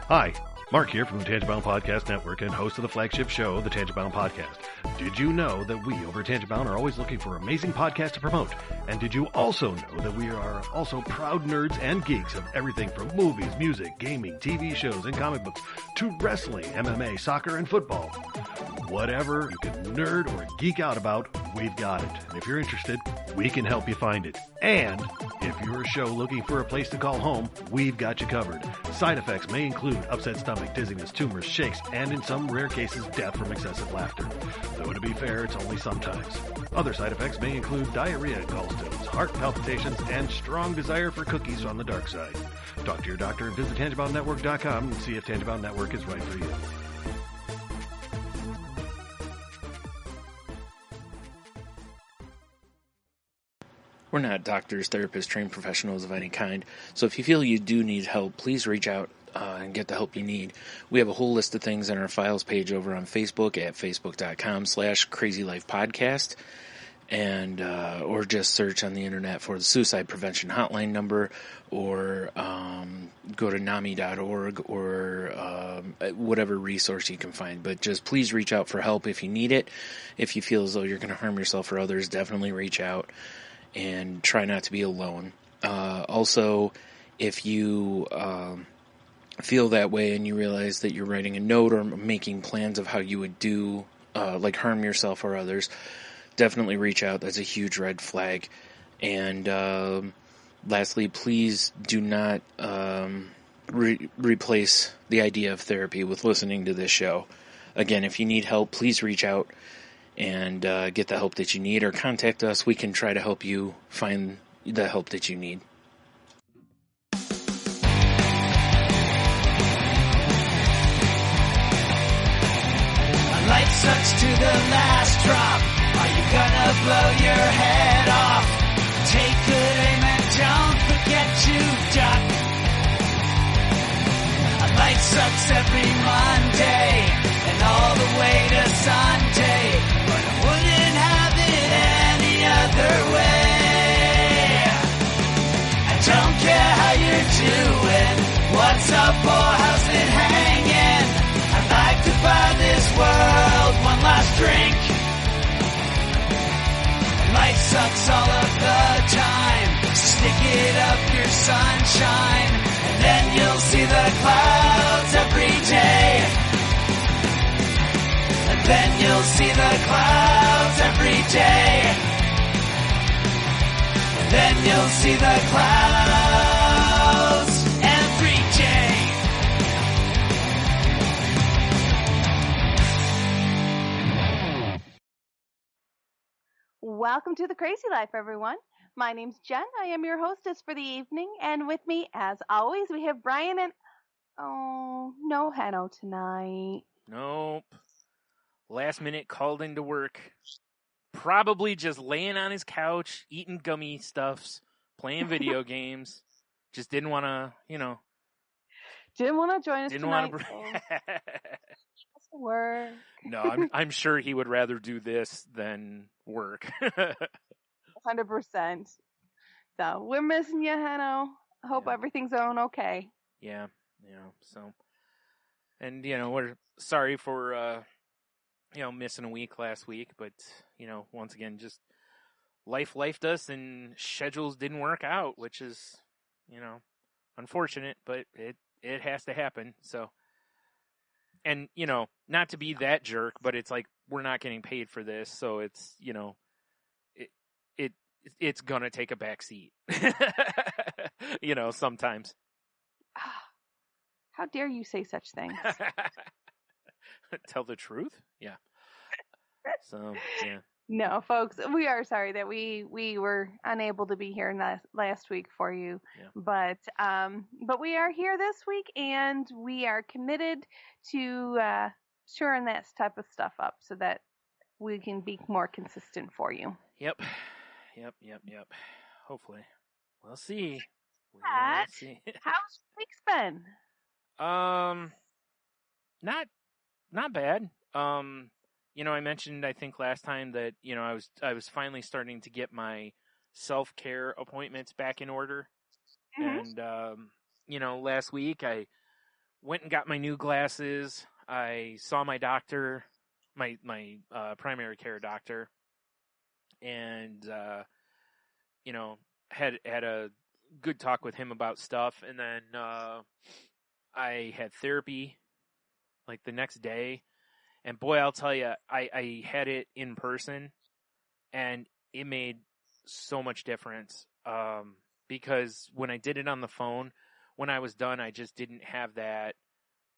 Hi, Mark here from the Tangibound Podcast Network and host of the flagship show, the Tangibound Podcast. Did you know that we over at Tangibound are always looking for amazing podcasts to promote? And did you also know that we are also proud nerds and geeks of everything from movies, music, gaming, TV shows, and comic books to wrestling, MMA, soccer, and football? Whatever you can nerd or geek out about, we've got it. And if you're interested, we can help you find it. And if you're a show looking for a place to call home, we've got you covered. Side effects may include upset stomach, dizziness, tumors, shakes, and in some rare cases, death from excessive laughter. Though to be fair, it's only sometimes. Other side effects may include diarrhea, gallstones, heart palpitations, and strong desire for cookies on the dark side. Talk to your doctor and visit TangiboundNetwork.com and see if Tangibound Network is right for you. We're not doctors, therapists, trained professionals of any kind, so if you feel you do need help, please reach out and get the help you need. We have a whole list of things on our files page over on Facebook at facebook.com/crazylifepodcast, and or just search on the internet for the suicide prevention hotline number, or go to NAMI.org or whatever resource you can find. But just please reach out for help if you need it. If you feel as though you're going to harm yourself or others, definitely reach out. And try not to be alone. Also, if you feel that way and you realize that you're writing a note or making plans of how you would do, like harm yourself or others, definitely reach out. That's a huge red flag. And lastly, please do not replace the idea of therapy with listening to this show. Again, if you need help, please reach out and get the help that you need, or contact us. We can try to help you find the help that you need. Life sucks to the last drop. Are you gonna blow your head off? Take good aim and don't forget to duck. Life sucks every Monday and all the way to Sunday, but I wouldn't have it any other way. I don't care how you're doing, what's up or how's it hanging. I'd like to buy this world one last drink. Life sucks all of the time, so stick it up your sunshine, and then you'll see the clouds every day. And then you'll see the clouds every day. And then you'll see the clouds every day. Welcome to the Crazy Life, everyone. My name's Jen. I am your hostess for the evening, and with me, as always, we have Brian and... Oh, no Hanno tonight. Nope. Last minute called into work. Probably just laying on his couch, eating gummy stuffs, playing video games. Just didn't want to, Didn't want to join us didn't tonight. want to. Has to work. No, I'm sure he would rather do this than work. 100%. So, we're missing you, Hanno. I hope Yeah. everything's going okay. Yeah, so. And, we're sorry for, missing a week last week, but, once again, just lifed us and schedules didn't work out, which is, unfortunate, but it has to happen, so. And, not to be that jerk, but it's like, we're not getting paid for this, so it's, it's gonna take a back seat. Sometimes. How dare you say such things? Tell the truth? Yeah. So, yeah. No, folks, we are sorry that we were unable to be here last week for you. Yeah. But we are here this week, and we are committed to shoring that type of stuff up so that we can be more consistent for you. Yep. Hopefully. We'll see. Pat, how's your week's been? Not bad. I mentioned, I think last time that, I was finally starting to get my self-care appointments back in order. Mm-hmm. And, last week I went and got my new glasses. I saw my doctor, my primary care doctor, and you know, had a good talk with him about stuff. And then I had therapy like the next day, and boy, I'll tell you, I had it in person, and it made so much difference. Because when I did it on the phone, when I was done, I just didn't have that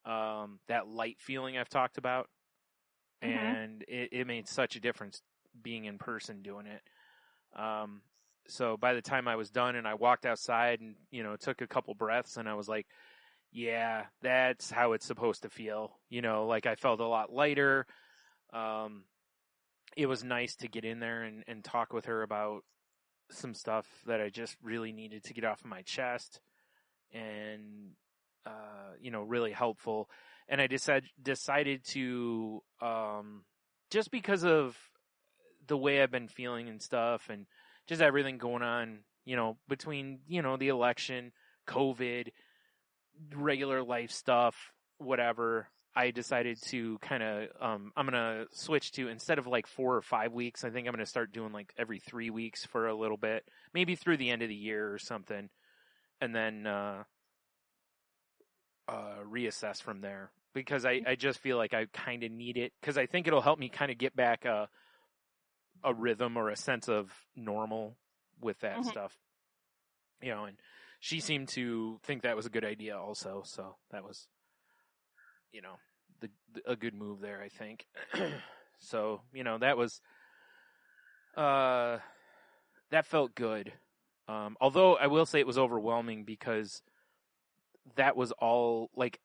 light feeling I've talked about. Mm-hmm. And it made such a difference being in person doing it. So by the time I was done and I walked outside and, you know, took a couple breaths, and I was like, yeah, that's how it's supposed to feel. You know, like I felt a lot lighter. It was nice to get in there and talk with her about some stuff that I just really needed to get off of my chest, and, you know, really helpful. And I decided to, just because of the way I've been feeling and stuff, and just everything going on, you know, between, you know, the election, COVID, regular life stuff, whatever, I decided to kind of, I'm going to switch to, instead of like 4 or 5 weeks, I think I'm going to start doing like every 3 weeks for a little bit, maybe through the end of the year or something, and then reassess from there, because I just feel like I kind of need it, because I think it'll help me kind of get back a rhythm or a sense of normal with that stuff, you know. And she seemed to think that was a good idea also, so that was, you know, a good move there, I think. So, you know, that was that felt good. Although I will say it was overwhelming, because that was all, like,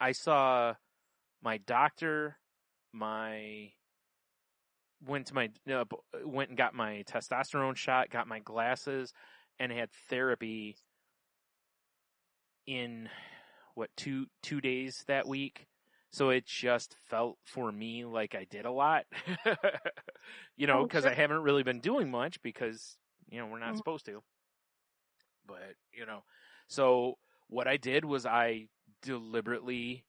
I saw my doctor, went and got my testosterone shot, got my glasses, and had therapy in two days that week. So it just felt for me like I did a lot, you know, because I haven't really been doing much, because, you know, we're not supposed to. But, you know, so what I did was I deliberately,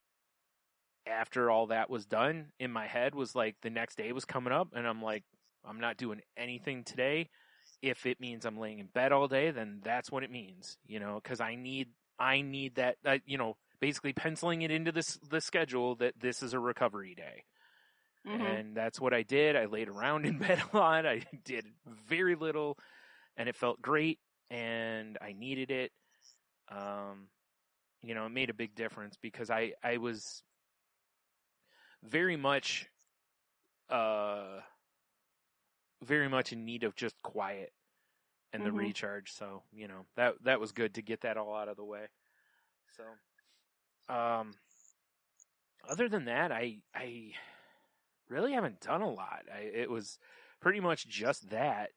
after all that was done, in my head was like, the next day was coming up, and I'm like, I'm not doing anything today. If it means I'm laying in bed all day, then that's what it means, you know, because I need that, you know, basically penciling it into the schedule that this is a recovery day. And that's what I did. I laid around in bed a lot. I did very little, and it felt great, and I needed it. You know, it made a big difference, because I was very much in need of just quiet and the recharge. So, you know, that was good to get that all out of the way. So, other than that, I really haven't done a lot. It was pretty much just that,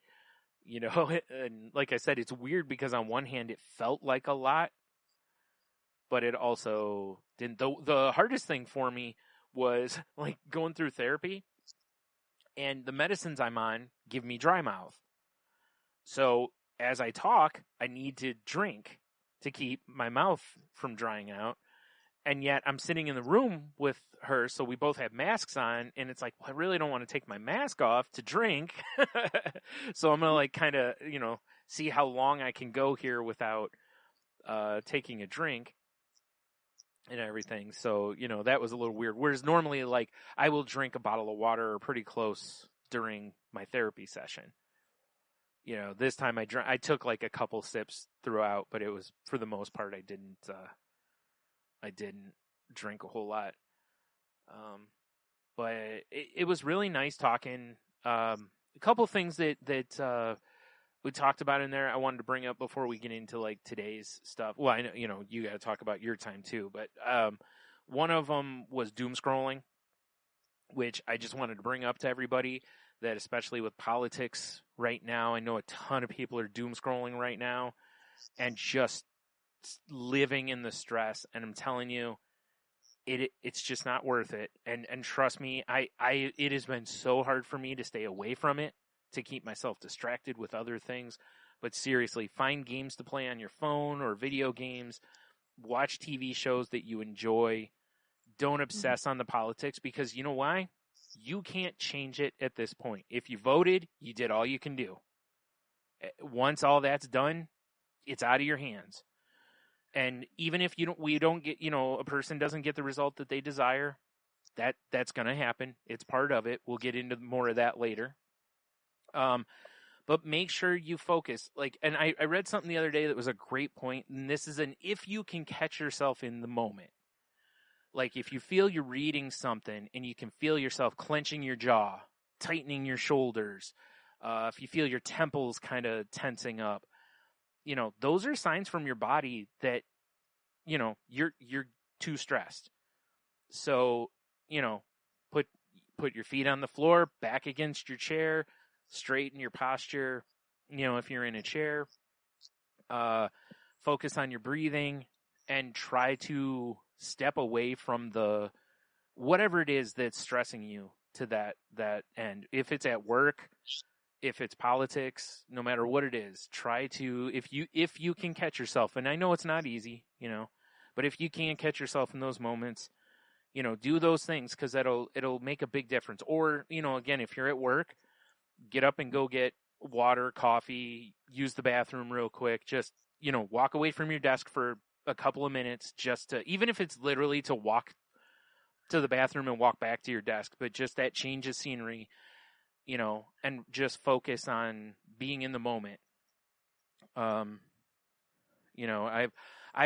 you know. And like I said, it's weird, because on one hand it felt like a lot, but it also didn't. The hardest thing for me was like going through therapy, and the medicines I'm on give me dry mouth. So as I talk, I need to drink to keep my mouth from drying out. And yet I'm sitting in the room with her, so we both have masks on, and it's like, well, I really don't want to take my mask off to drink. So I'm going to like kind of, you know, see how long I can go here without taking a drink and everything. So, you know, that was a little weird. Whereas normally, like, I will drink a bottle of water or pretty close during my therapy session. You know, this time I took like a couple sips throughout, but it was, for the most part, I didn't drink a whole lot. But it was really nice talking. A couple things that we talked about in there I wanted to bring up before we get into like today's stuff. Well, I know, you know, you got to talk about your time too, but one of them was doom scrolling, which I just wanted to bring up to everybody, that especially with politics right now, I know a ton of people are doom scrolling right now and just living in the stress. And I'm telling you, it's just not worth it. And trust me, it has been so hard for me to stay away from it, to keep myself distracted with other things. But seriously, find games to play on your phone or video games. watch TV shows that you enjoy. Don't obsess on the politics, because you know why? You can't change it at this point. If you voted, you did all you can do. Once all that's done, it's out of your hands. And even if we don't get, a person doesn't get the result that they desire, that's going to happen. It's part of it. We'll get into more of that later. But make sure you focus. And I read something the other day that was a great point, and this is if you can catch yourself in the moment. Like, if you feel you're reading something and you can feel yourself clenching your jaw, tightening your shoulders, if you feel your temples kind of tensing up, those are signs from your body that, you're too stressed. So, put your feet on the floor, back against your chair, straighten your posture, if you're in a chair, focus on your breathing, and try to step away from whatever it is that's stressing you to that end. If it's at work, if it's politics, no matter what it is, try to, if you can catch yourself, and I know it's not easy, but if you can catch yourself in those moments, do those things, because it'll make a big difference. Or, again, if you're at work, get up and go get water, coffee, use the bathroom real quick, just, walk away from your desk for a couple of minutes, just to, even if it's literally to walk to the bathroom and walk back to your desk, but just that change of scenery, and just focus on being in the moment. I've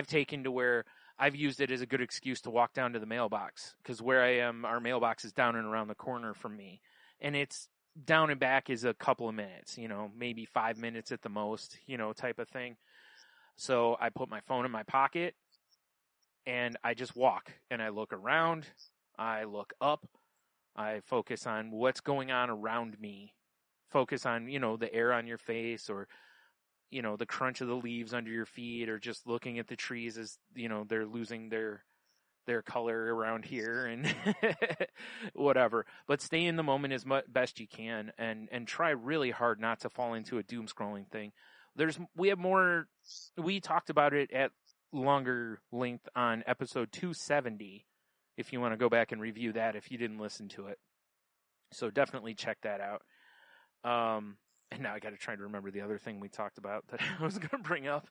taken to where I've used it as a good excuse to walk down to the mailbox, because where I am, our mailbox is down and around the corner from me, and it's down and back is a couple of minutes, maybe 5 minutes at the most, type of thing. So I put my phone in my pocket and I just walk, and I look around, I look up, I focus on what's going on around me, focus on, the air on your face, or, the crunch of the leaves under your feet, or just looking at the trees as, they're losing their color around here, and whatever. But stay in the moment as best you can, and try really hard not to fall into a doom scrolling thing. We talked about it at longer length on episode 270, if you want to go back and review that if you didn't listen to it. So definitely check that out. And now I got to try to remember the other thing we talked about that I was going to bring up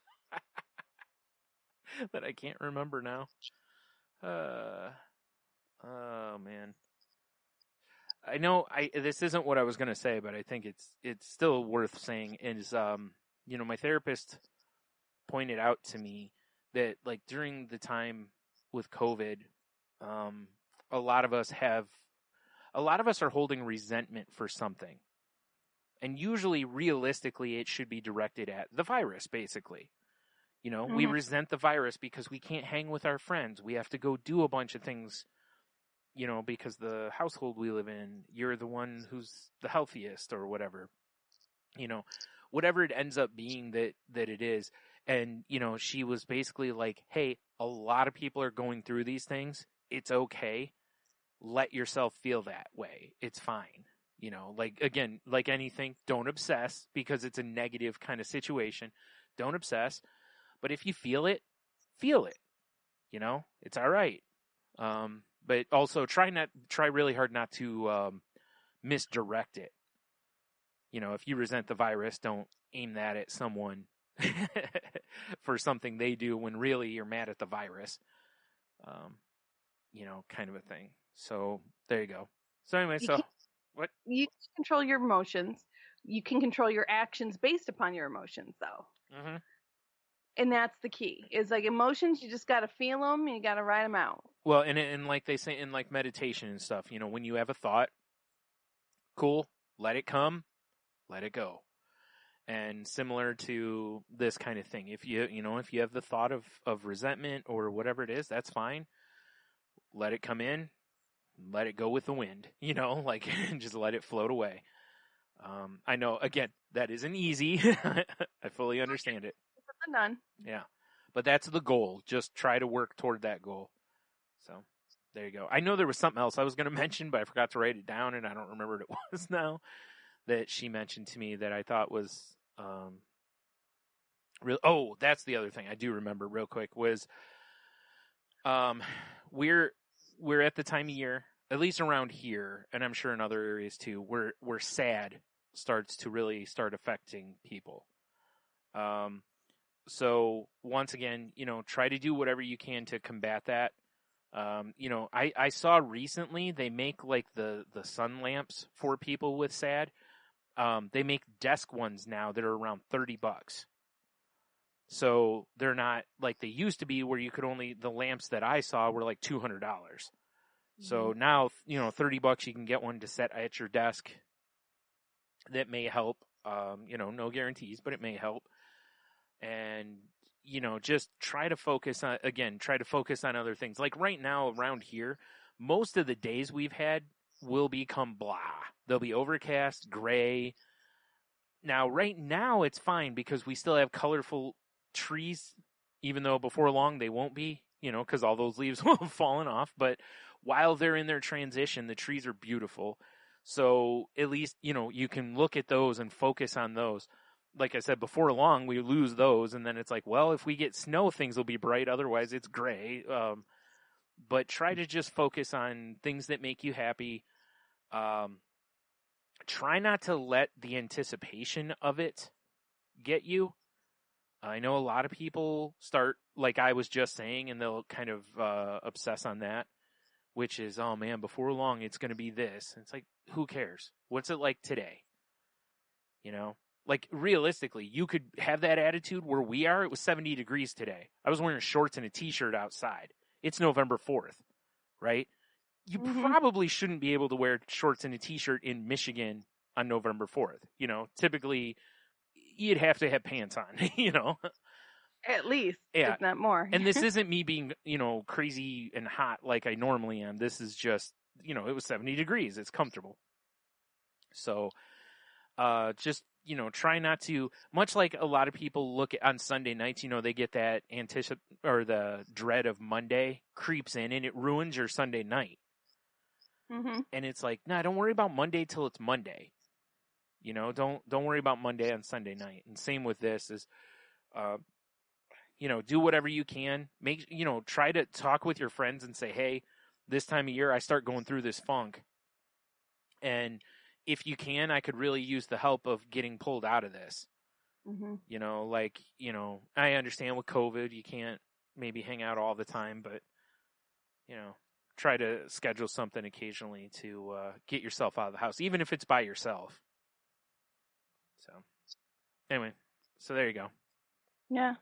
that I can't remember now. Oh man. I know this isn't what I was going to say, but I think it's still worth saying is, my therapist pointed out to me that, during the time with COVID, a lot of us are holding resentment for something. And usually, realistically, it should be directed at the virus, basically. We resent the virus because we can't hang with our friends. We have to go do a bunch of things, because the household we live in, you're the one who's the healthiest or whatever. Whatever it ends up being that it is. And, she was basically like, hey, a lot of people are going through these things. It's okay. Let yourself feel that way. It's fine. Again, like anything, don't obsess, because it's a negative kind of situation. Don't obsess. But if you feel it, feel it. It's all right. But also try really hard not to misdirect it. If you resent the virus, don't aim that at someone for something they do when really you're mad at the virus. Kind of a thing. So there you go. So anyway, what? You can control your emotions. You can control your actions based upon your emotions, though. Mm-hmm. And that's the key. Is emotions, you just got to feel them and you got to write them out. Well, and like they say in meditation and stuff, when you have a thought, cool, let it come, let it go. And similar to this kind of thing, if you have the thought of resentment or whatever it is, that's fine. Let it come in, let it go with the wind, just let it float away. I know, again, that isn't easy. I fully understand it. None. Yeah. But that's the goal. Just try to work toward that goal. So there you go. I know there was something else I was going to mention, but I forgot to write it down, and I don't remember what it was now that she mentioned to me that I thought was real. Oh, that's the other thing I do remember real quick was We're at the time of year, at least around here, and I'm sure in other areas too, where sad starts to really start affecting people. So once again, try to do whatever you can to combat that. I saw recently they make like the sun lamps for people with SAD. They make desk ones now that are around $30. So they're not like they used to be where you could the lamps that I saw were like $200. So now, $30 you can get one to set at your desk. That may help. No guarantees, but it may help. And, just try to focus on other things. Like right now around here, most of the days we've had will become blah. They'll be overcast, gray. Now, right now it's fine because we still have colorful trees, even though before long they won't be, because all those leaves will have fallen off. But while they're in their transition, the trees are beautiful. So at least, you can look at those and focus on those. Like I said, before long, we lose those, and then it's like, well, if we get snow, things will be bright. Otherwise, it's gray. But try to just focus on things that make you happy. Try not to let the anticipation of it get you. I know a lot of people start, like I was just saying, and they'll kind of obsess on that, which is, oh man, before long, it's going to be this. And it's like, who cares? What's it like today? Like, realistically, you could have that attitude where we are. It was 70 degrees today. I was wearing shorts and a T-shirt outside. It's November 4th, right? You probably shouldn't be able to wear shorts and a T-shirt in Michigan on November 4th. Typically, you'd have to have pants on, At least, yeah. if not more. And this isn't me being, crazy and hot like I normally am. This is just, it was 70 degrees. It's comfortable. So, just, try not to, much like a lot of people look at on Sunday nights, they get that or the dread of Monday creeps in and it ruins your Sunday night. Mm-hmm. And it's like, nah, don't worry about Monday till it's Monday. Don't worry about Monday on Sunday night. And same with this is, do whatever you can. Try to talk with your friends and say, hey, this time of year I start going through this funk. And if you can, I could really use the help of getting pulled out of this. Mm-hmm. I understand with COVID, you can't maybe hang out all the time, but, try to schedule something occasionally to get yourself out of the house, even if it's by yourself. So, anyway, so there you go. Yeah.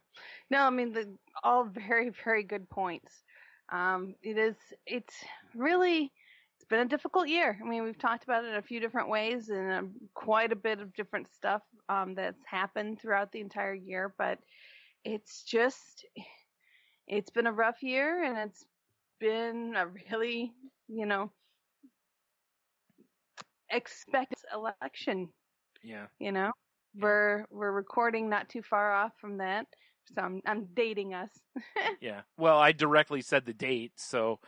No, I mean, all very, very good points. It's been a difficult year. I mean, we've talked about it in a few different ways and quite a bit of different stuff that's happened throughout the entire year, but it's been a rough year, and it's been a really, expected election. Yeah. We're recording not too far off from that, so I'm dating us. Yeah. Well, I directly said the date, so.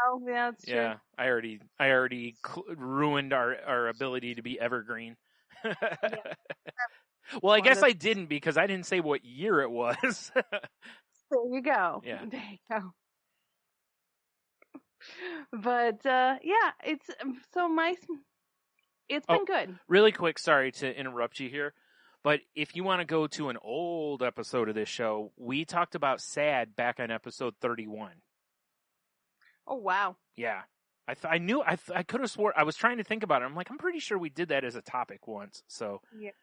Oh, yeah, that's true. Yeah, I already ruined our ability to be evergreen. Yeah. Well, I guess I didn't because I didn't say what year it was. There you go. Yeah. There you go. But it's been good. Really quick, sorry to interrupt you here, but if you want to go to an old episode of this show, we talked about SAD back on episode 31. Oh, wow. Yeah. I could have swore, I was trying to think about it. I'm like, I'm pretty sure we did that as a topic once. So,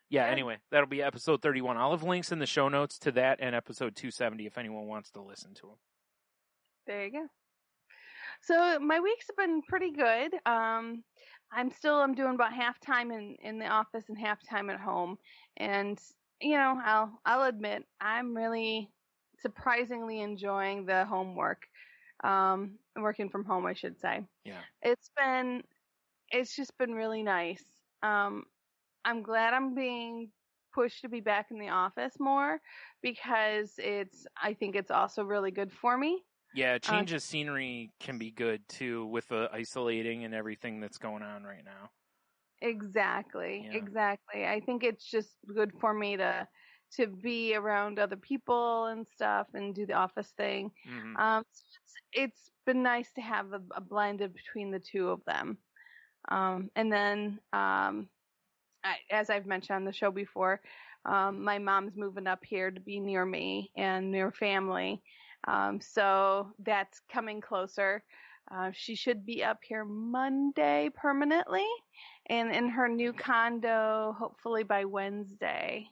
yeah, anyway, that'll be episode 31. I'll have links in the show notes to that and episode 270 if anyone wants to listen to them. There you go. So, my weeks have been pretty good. I'm doing about half time in the office and half time at home. And, I'll admit, I'm really surprisingly enjoying the homework. Working from home, I should say. Yeah. It's just been really nice. I'm glad I'm being pushed to be back in the office more because I think it's also really good for me. Yeah, change of scenery can be good too with the isolating and everything that's going on right now. Exactly. Yeah. Exactly. I think it's just good for me to to be around other people and stuff and do the office thing. Mm-hmm. So it's been nice to have a blend between the two of them. And then, as I've mentioned on the show before, my mom's moving up here to be near me and near family. So that's coming closer. She should be up here Monday permanently and in her new condo, hopefully by Wednesday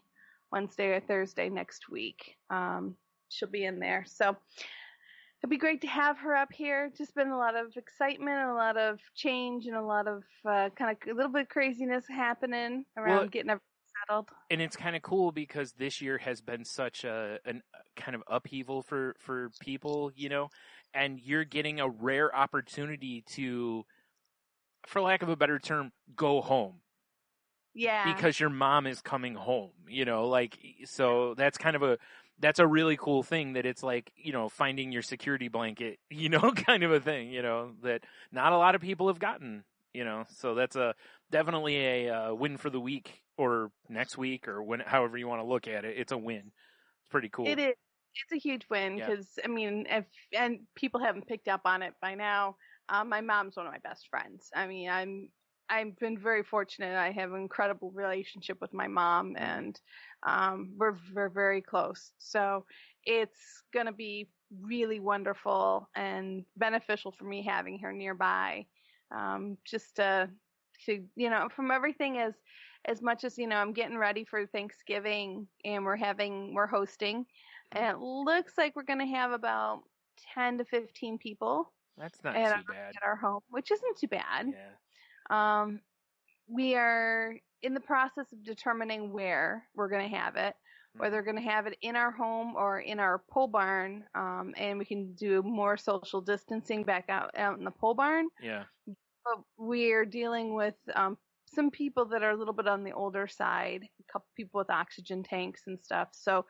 or Thursday next week. She'll be in there. So it'd be great to have her up here. Just been a lot of excitement and a lot of change and a lot of kind of a little bit of craziness happening around getting everything settled. And it's kind of cool because this year has been such an kind of upheaval for people, and you're getting a rare opportunity to, for lack of a better term, go home. Yeah. Because your mom is coming home, so that's kind of that's a really cool thing that it's like, finding your security blanket, kind of a thing, that not a lot of people have gotten, so that's definitely a win for the week or next week or however you want to look at it. It's a win. It's pretty cool. It is. It's a huge win because, I mean, and people haven't picked up on it by now. My mom's one of my best friends. I mean, I've been very fortunate. I have an incredible relationship with my mom, and we're very close. So it's going to be really wonderful and beneficial for me having her nearby. Just to from everything as much as, I'm getting ready for Thanksgiving and we're hosting, and it looks like we're going to have about 10 to 15 people. That's not too bad. At our home, which isn't too bad. Yeah. We are in the process of determining where we're going to have it, whether we're going to have it in our home or in our pole barn, and we can do more social distancing back out in the pole barn. Yeah. But we're dealing with some people that are a little bit on the older side, a couple people with oxygen tanks and stuff, so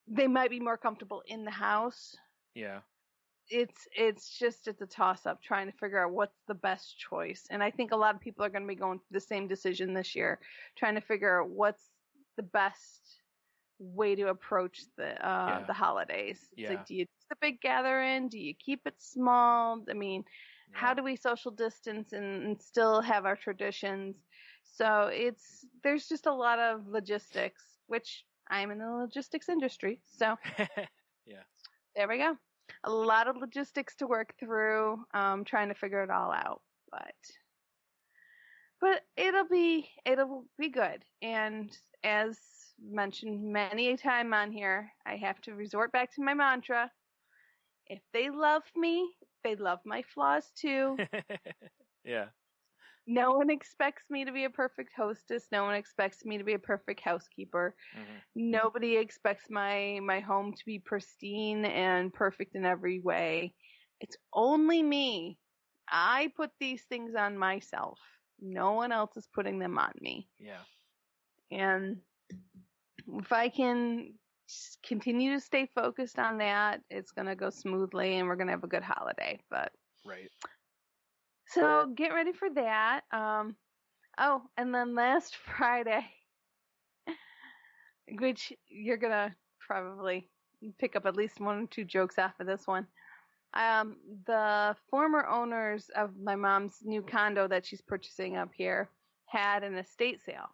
they might be more comfortable in the house. Yeah. It's just a toss-up trying to figure out what's the best choice. And I think a lot of people are going to be going through the same decision this year, trying to figure out what's the best way to approach the holidays. It's like, do you do the big gathering? Do you keep it small? I mean, how do we social distance and still have our traditions? So there's just a lot of logistics, which I'm in the logistics industry. So yeah, there we go. A lot of logistics to work through, trying to figure it all out, but it'll be good. And as mentioned many a time on here, I have to resort back to my mantra: if they love me, they love my flaws too. Yeah. No one expects me to be a perfect hostess. No one expects me to be a perfect housekeeper. Mm-hmm. Nobody expects my home to be pristine and perfect in every way. It's only me. I put these things on myself. No one else is putting them on me. Yeah. And if I can continue to stay focused on that, it's going to go smoothly and we're going to have a good holiday. But right. So get ready for that. And then last Friday, which you're going to probably pick up at least one or two jokes off of this one. The former owners of my mom's new condo that she's purchasing up here had an estate sale.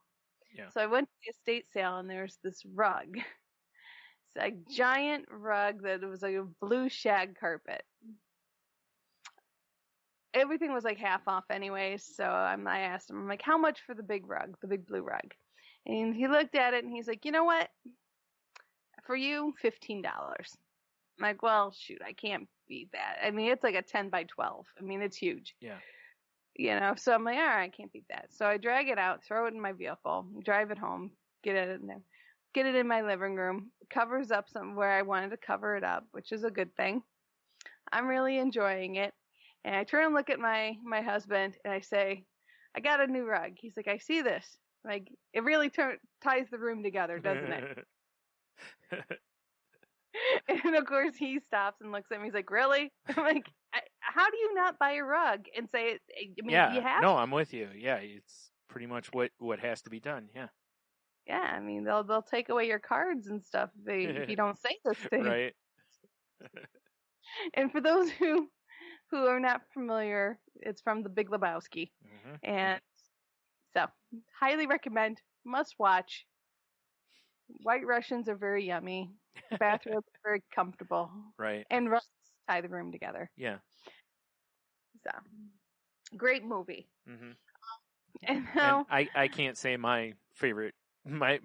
Yeah. So I went to the estate sale and there's this rug. It's a giant rug that was like a blue shag carpet. Everything was like half off anyways, so I asked him, I'm like, how much for the big rug, the big blue rug? And he looked at it and he's like, you know what? For you, $15. I'm like, well, shoot, I can't beat that. I mean, it's like a 10 by 12. I mean, it's huge. Yeah. So I'm like, all right, I can't beat that. So I drag it out, throw it in my vehicle, drive it home, get it in there, get it in my living room, covers up somewhere I wanted to cover it up, which is a good thing. I'm really enjoying it. And I turn and look at my husband and I say, I got a new rug. He's like, I see this. Like, it really ties the room together, doesn't it? And of course he stops and looks at me. He's like, really? I'm like, how do you not buy a rug and say, I mean, you have No, I'm with you. Yeah, it's pretty much what has to be done. Yeah. Yeah, I mean they'll take away your cards and stuff if you don't say this thing. Right. And for those who are not familiar, it's from The Big Lebowski, Mm-hmm. and so highly recommend, must watch. White Russians are very yummy. Bathrobes are very comfortable. Right. And rugs tie the room together. Yeah. So great movie. Mm-hmm. And now And I can't say my favorite, my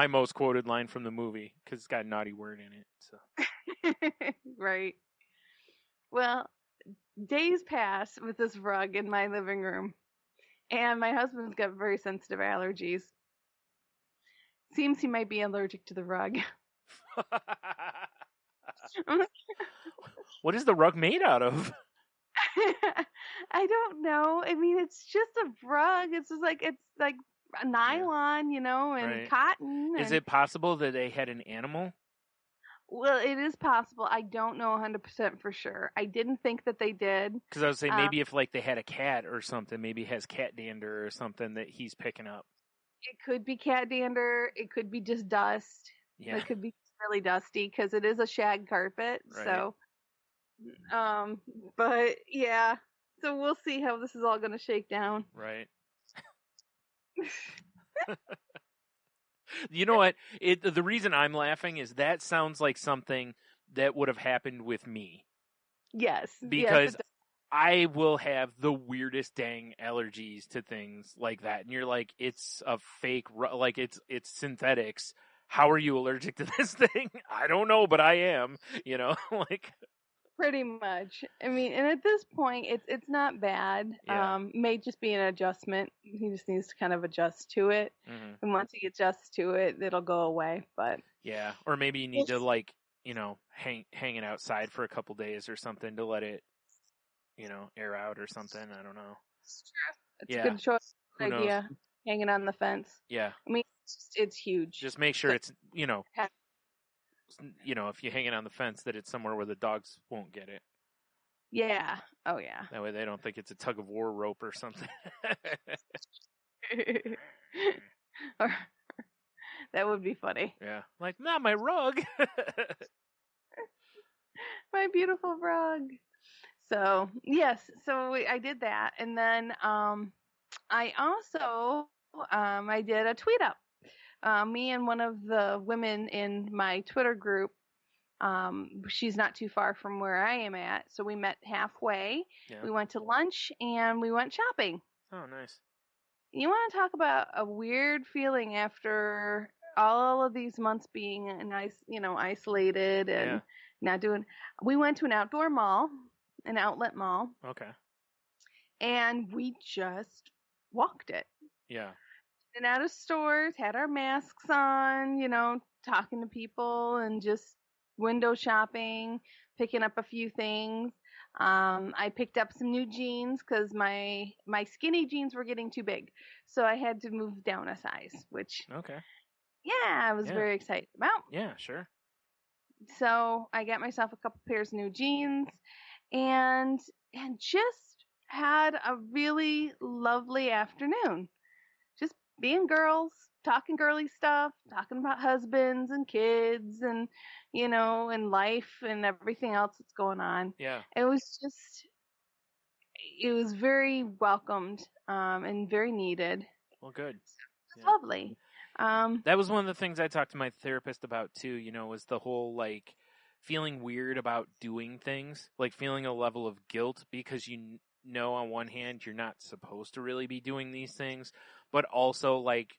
most quoted line from the movie because it's got a naughty word in it. So right. Well, days pass with this rug in my living room, and my husband's got very sensitive allergies. Seems he might be allergic to the rug. what is the rug made out of? I don't know. I mean, it's just a rug. It's like a nylon, and Right. cotton. Is it possible that they had an animal? Well, it is possible. I don't know 100% for sure. I didn't think that they did. Because I was saying maybe if like they had a cat or something, maybe it has cat dander or something that he's picking up. It could be cat dander. It could be just dust. Yeah. It could be really dusty because it is a shag carpet. Right. So, but yeah. So we'll see how this is all going to shake down. Right. You know what? The reason I'm laughing is that sounds like something that would have happened with me. Yes. Because yes, I will have the weirdest dang allergies to things like that. And you're like, it's a fake, like it's synthetics. How are you allergic to this thing? I don't know, but I am, like. Pretty much. I mean, and at this point, it's not bad. Yeah. May just be an adjustment. He just needs to kind of adjust to it. Mm-hmm. And once he adjusts to it, it'll go away. But yeah, or maybe you need to like, hang it outside for a couple days or something to let it, air out or something. I don't know. It's true. It's a good choice. Who idea. knows? Hanging on the fence. Yeah. I mean, it's huge. Just make sure it's, if you hang it on the fence, that it's somewhere where the dogs won't get it. Yeah. Oh, yeah. That way they don't think it's a tug of war rope or something. That would be funny. Yeah. Like, not my rug. My beautiful rug. So, yes. So I did that. And then I also I did a tweet up. Me and one of the women in my Twitter group, she's not too far from where I am at, so we met halfway. Yeah. We went to lunch and we went shopping. Oh, nice. You want to talk about a weird feeling after all of these months being isolated and not doing. We went to an outdoor mall, an outlet mall. Okay. And we just walked it. Yeah. And out of stores, had our masks on, talking to people and just window shopping, picking up a few things. I picked up some new jeans because my skinny jeans were getting too big. So I had to move down a size, which, okay. Yeah, I was very excited about. Yeah, sure. So I got myself a couple pairs of new jeans and just had a really lovely afternoon. Just being girls, talking girly stuff, talking about husbands and kids and, and life and everything else that's going on. Yeah. It was very welcomed, and very needed. Well, good. It's lovely. That was one of the things I talked to my therapist about too, was the whole like feeling weird about doing things, like feeling a level of guilt because on one hand you're not supposed to really be doing these things, but also like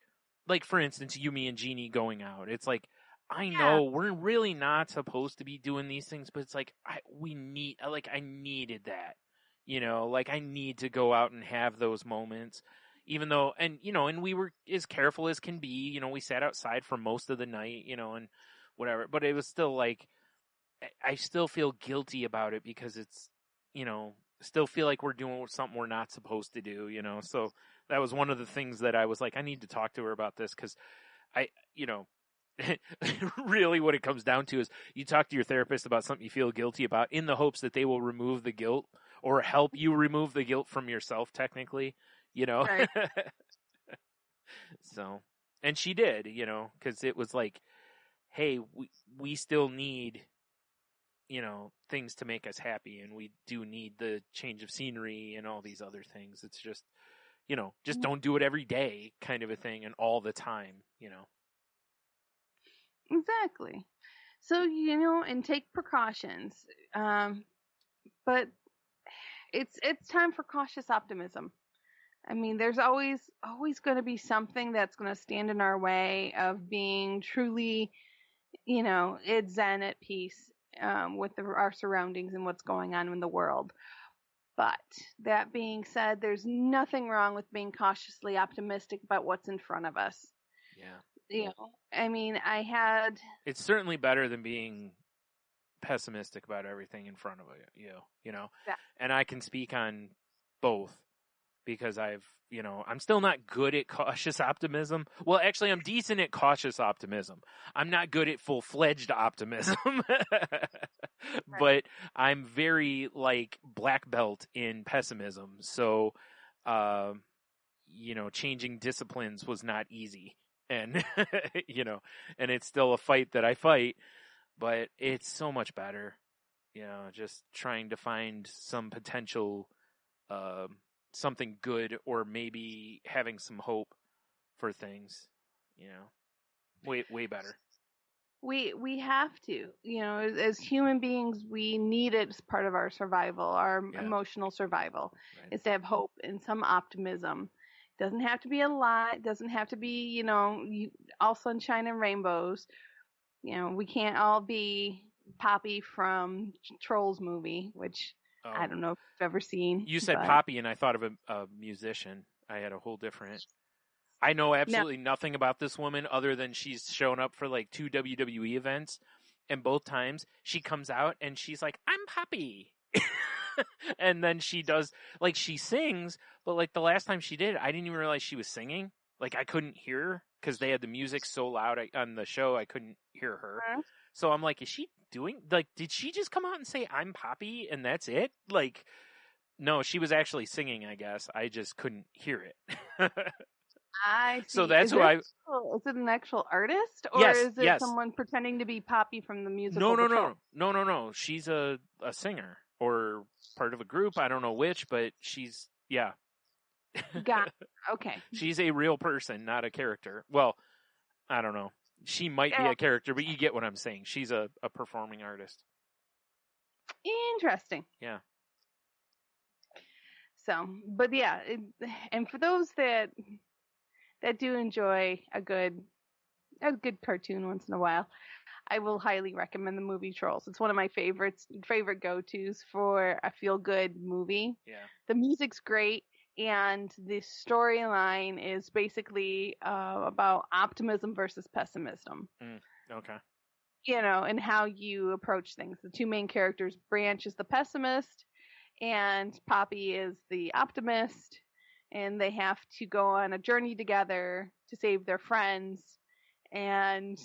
for instance, you, me, and Jeannie going out. It's like, I know we're really not supposed to be doing these things, but it's like I needed that, like I need to go out and have those moments. Even though, and we were as careful as can be, we sat outside for most of the night, and whatever, but it was still like, I still feel guilty about it because it's, still feel like we're doing something we're not supposed to do, so that was one of the things that I was like, I need to talk to her about this because really what it comes down to is you talk to your therapist about something you feel guilty about in the hopes that they will remove the guilt or help you remove the guilt from yourself, technically. Right. So, And she did, you know, because it was like, hey, we still need, you know, things to make us happy, and we do need the change of scenery and all these other things. It's just, you know, just don't do it every day kind of a thing and all the time, you know. Exactly. So, you know, and take precautions. But it's time for cautious optimism. I mean, there's always going to be something that's going to stand in our way of being truly, you know, it's zen at peace with our surroundings and what's going on in the world. But that being said, there's nothing wrong with being cautiously optimistic about what's in front of us. Yeah. You know, I mean, It's certainly better than being pessimistic about everything in front of you, you know. Yeah. And I can speak on both because I'm still not good at cautious optimism. Well, actually, I'm decent at cautious optimism. I'm not good at full-fledged optimism. But I'm very, like, black belt in pessimism. So, changing disciplines was not easy. And, and it's still a fight that I fight, but it's so much better, just trying to find some potential, something good, or maybe having some hope for things, way better. We have to, as human beings, we need it as part of our survival, our emotional survival, is to have hope and some optimism. It doesn't have to be a lot. It doesn't have to be, all sunshine and rainbows. We can't all be Poppy from Trolls movie, which I don't know if you've ever seen. You said Poppy, and I thought of a musician. I had a whole different... I know absolutely nothing about this woman other than she's shown up for like 2 WWE events, and both times she comes out and she's like, "I'm Poppy." And then she does, like, she sings, but like the last time she did, I didn't even realize she was singing. Like, I couldn't hear her because they had the music so loud on the show, I couldn't hear her. So I'm like, is she doing, like, did she just come out and say, "I'm Poppy," and that's it? Like, no, she was actually singing, I guess. I just couldn't hear it. I see. So that's is it an actual artist, or is it someone pretending to be Poppy from the musical? No. She's a singer or part of a group. I don't know which, but she's Got it. Okay. She's a real person, not a character. Well, I don't know. She might be a character, but you get what I'm saying. She's a performing artist. Interesting. Yeah. So, but and for those that do enjoy a good cartoon once in a while, I will highly recommend the movie Trolls. It's one of my favorite go-tos for a feel-good movie. Yeah. The music's great, and the storyline is basically about optimism versus pessimism. Okay. And how you approach things. The two main characters, Branch is the pessimist, and Poppy is the optimist. And they have to go on a journey together to save their friends. And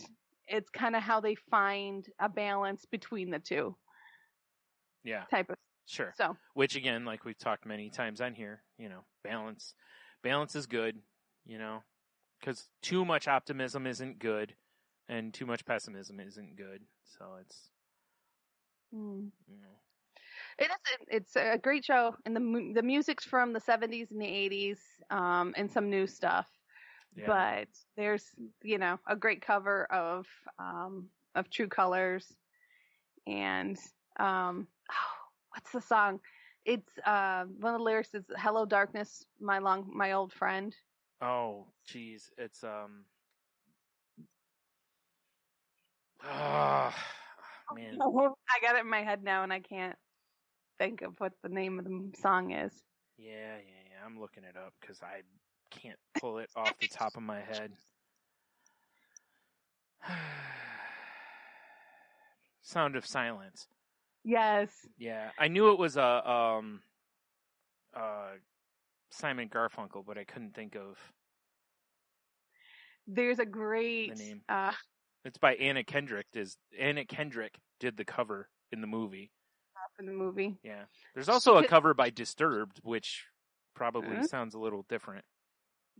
it's kind of how they find a balance between the two. Yeah. Type of. Sure. So. Which, again, like we've talked many times on here, balance. Balance is good, because too much optimism isn't good, and too much pessimism isn't good. So it's... It's a great show, and the music's from the 70s and the 80s, and some new stuff. Yeah. But there's, a great cover of True Colors, and what's the song? It's one of the lyrics is "Hello Darkness, my old friend." Oh, geez, it's man, I got it in my head now, and I can't think of what the name of the song is. Yeah. I'm looking it up because I can't pull it off the top of my head. Sound of Silence. Yes. Yeah, I knew it was a Simon Garfunkel, but I couldn't think of. There's a great the name. It's by Anna Kendrick. Anna Kendrick did the cover in the movie. In the movie. Yeah. There's also a cover by Disturbed, which probably sounds a little different.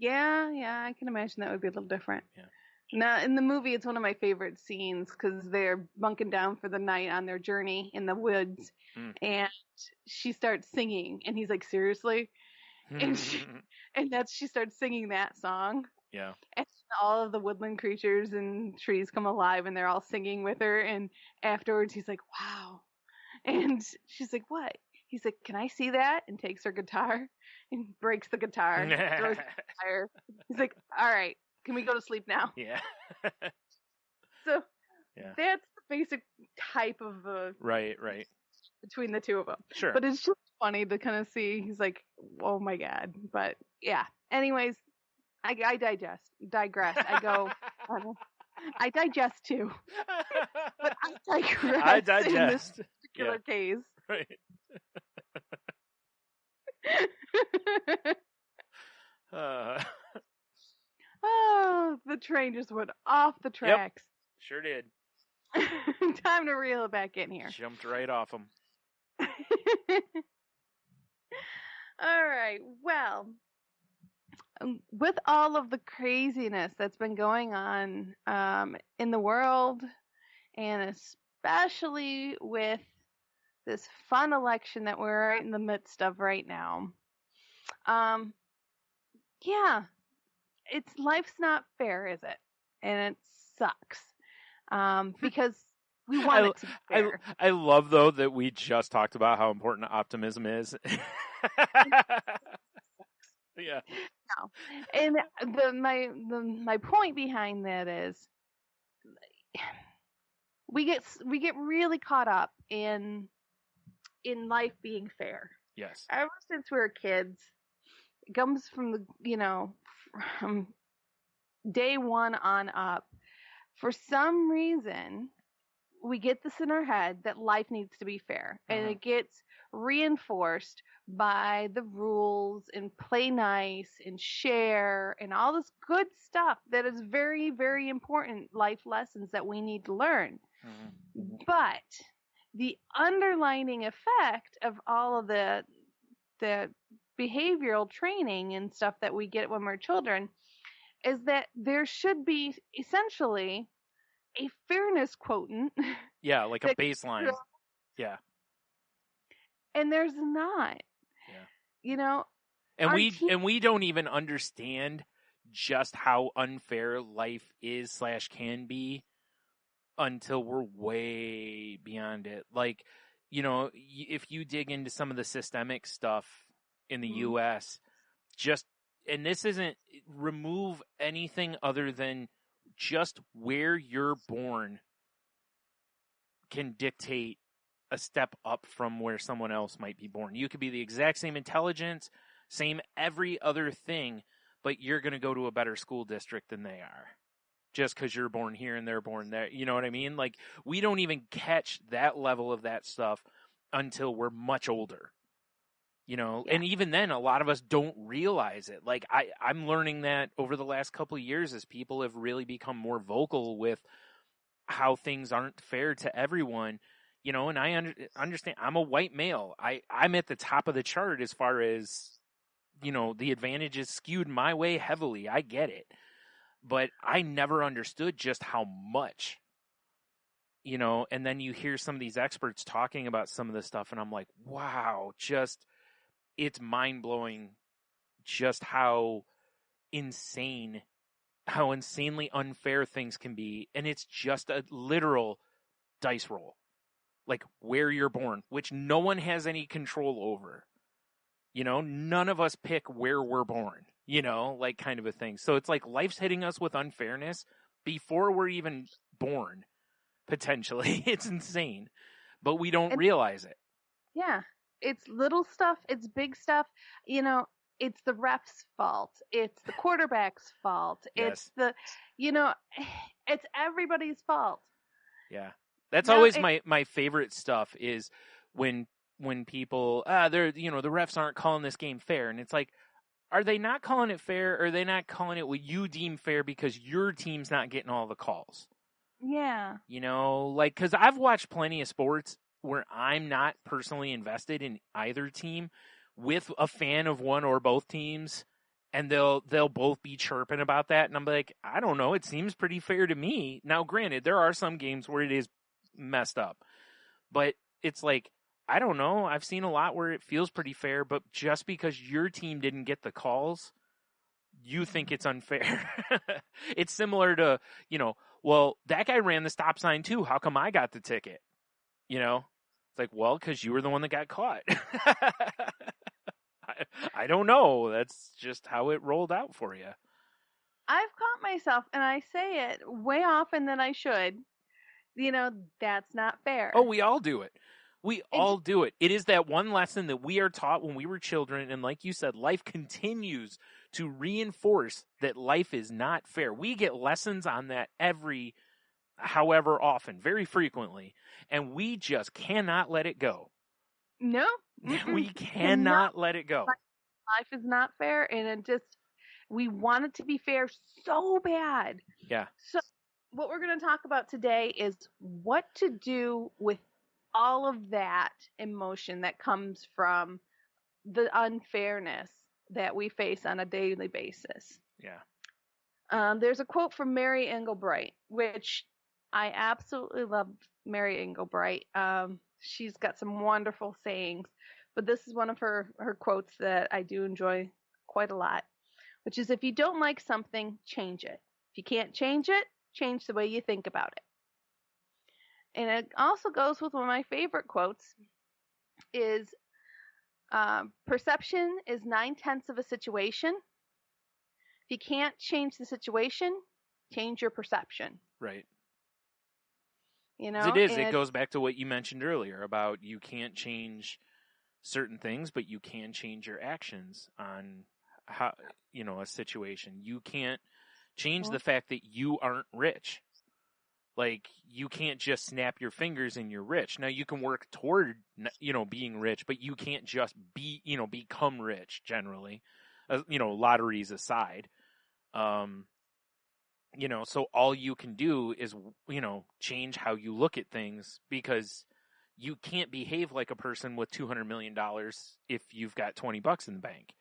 Yeah, I can imagine that would be a little different. Yeah. Now, in the movie, it's one of my favorite scenes because they're bunking down for the night on their journey in the woods, and she starts singing, and he's like, "Seriously?" And she starts singing that song. Yeah. And all of the woodland creatures and trees come alive, and they're all singing with her. And afterwards, he's like, "Wow!" And she's like, "What?" He's like, "Can I see that?" And takes her guitar and breaks the guitar, throws it in the fire. He's like, "All right, can we go to sleep now?" Yeah. So Yeah. that's the basic type of Right. between the two of them. Sure. But it's just funny to kind of see. He's like, "Oh my god!" But yeah. Anyways, I digress. I go. I digest too, but I digress. I in this digest. particular case. Right. Oh, the train just went off the tracks. Sure did. Time to reel it back in here. Jumped right off them. All right. Well, with all of the craziness that's been going on in the world, and especially with this fun election that we're right in the midst of right now, yeah, life's not fair, is it? And it sucks because we want it to be fair. I love though that we just talked about how important optimism is. Yeah. No. And my point behind that is we get really caught up in life being fair. Yes. Ever since we were kids, it comes from from day one on up. For some reason, we get this in our head that life needs to be fair, and it gets reinforced by the rules and play nice and share and all this good stuff that is very, very important life lessons that we need to learn. But the underlining effect of all of the behavioral training and stuff that we get when we're children is that there should be essentially a fairness quotient. Yeah, like a baseline. Yeah. And there's not. Yeah. And we don't even understand just how unfair life is / can be until we're way beyond it. Like, if you dig into some of the systemic stuff in the U.S., and this isn't, remove anything other than just where you're born can dictate a step up from where someone else might be born. You could be the exact same intelligence, same every other thing, but you're going to go to a better school district than they are just because you're born here and they're born there. You know what I mean? Like, we don't even catch that level of that stuff until we're much older. And even then, a lot of us don't realize it. Like, I'm learning that over the last couple of years as people have really become more vocal with how things aren't fair to everyone. And I understand I'm a white male. I'm at the top of the chart as far as, the advantage is skewed my way heavily. I get it. But I never understood just how much, and then you hear some of these experts talking about some of this stuff, and I'm like, wow, it's mind-blowing just how insanely unfair things can be. And it's just a literal dice roll. Like, where you're born, which no one has any control over. None of us pick where we're born, like kind of a thing. So it's like life's hitting us with unfairness before we're even born, potentially. It's insane, but we don't realize it. Yeah. It's little stuff. It's big stuff. It's the ref's fault. It's the quarterback's fault. Yes. It's it's everybody's fault. Yeah. That's always my favorite stuff is when people, they're, the refs aren't calling this game fair. And it's like, are they not calling it fair? Or are they not calling it what you deem fair because your team's not getting all the calls? Yeah. Because I've watched plenty of sports where I'm not personally invested in either team with a fan of one or both teams. And they'll both be chirping about that, and I'm like, I don't know, it seems pretty fair to me. Now, granted, there are some games where it is messed up, but it's like, I don't know, I've seen a lot where it feels pretty fair, but just because your team didn't get the calls, you think it's unfair. It's similar to, well, that guy ran the stop sign too, how come I got the ticket? It's like, well, because you were the one that got caught. I don't know. That's just how it rolled out for you. I've caught myself, and I say it way often than I should. That's not fair. Oh, we all do it. We all do it. It is that one lesson that we are taught when we were children, and like you said, life continues to reinforce that life is not fair. We get lessons on that however often, very frequently, and we just cannot let it go. No. We cannot let it go. Life is not fair, and we want it to be fair so bad. Yeah. So what we're going to talk about today is what to do with all of that emotion that comes from the unfairness that we face on a daily basis. Yeah. There's a quote from Mary Engelbreit, which I absolutely love Mary Engelbreit. She's got some wonderful sayings, but this is one of her quotes that I do enjoy quite a lot, which is, if you don't like something, change it. If you can't change it, change the way you think about it. And it also goes with one of my favorite quotes is, perception is 9/10 of a situation. If you can't change the situation, change your perception. Right. It goes back to what you mentioned earlier about you can't change certain things, but you can change your actions on how, a situation. You can't change the fact that you aren't rich. Like, you can't just snap your fingers and you're rich. Now, you can work toward, being rich, but you can't just become rich generally, lotteries aside. So all you can do is, change how you look at things, because you can't behave like a person with $200 million if you've got $20 in the bank.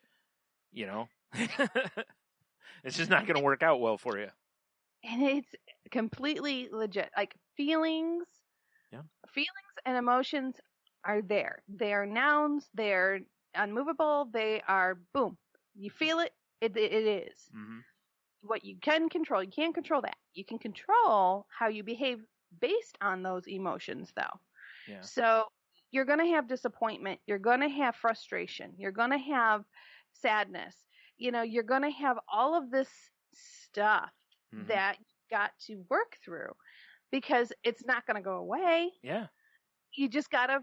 It's just not going to work out well for you. And it's completely legit. Like, feelings and emotions are there. They are nouns. They're unmovable. They are, boom. You feel it. It is. Mm-hmm. What you can control, you can't control that. You can control how you behave based on those emotions, though. Yeah. So you're going to have disappointment. You're going to have frustration. You're going to have sadness. You're going to have all of this stuff that you got to work through, because it's not going to go away. Yeah. You just gotta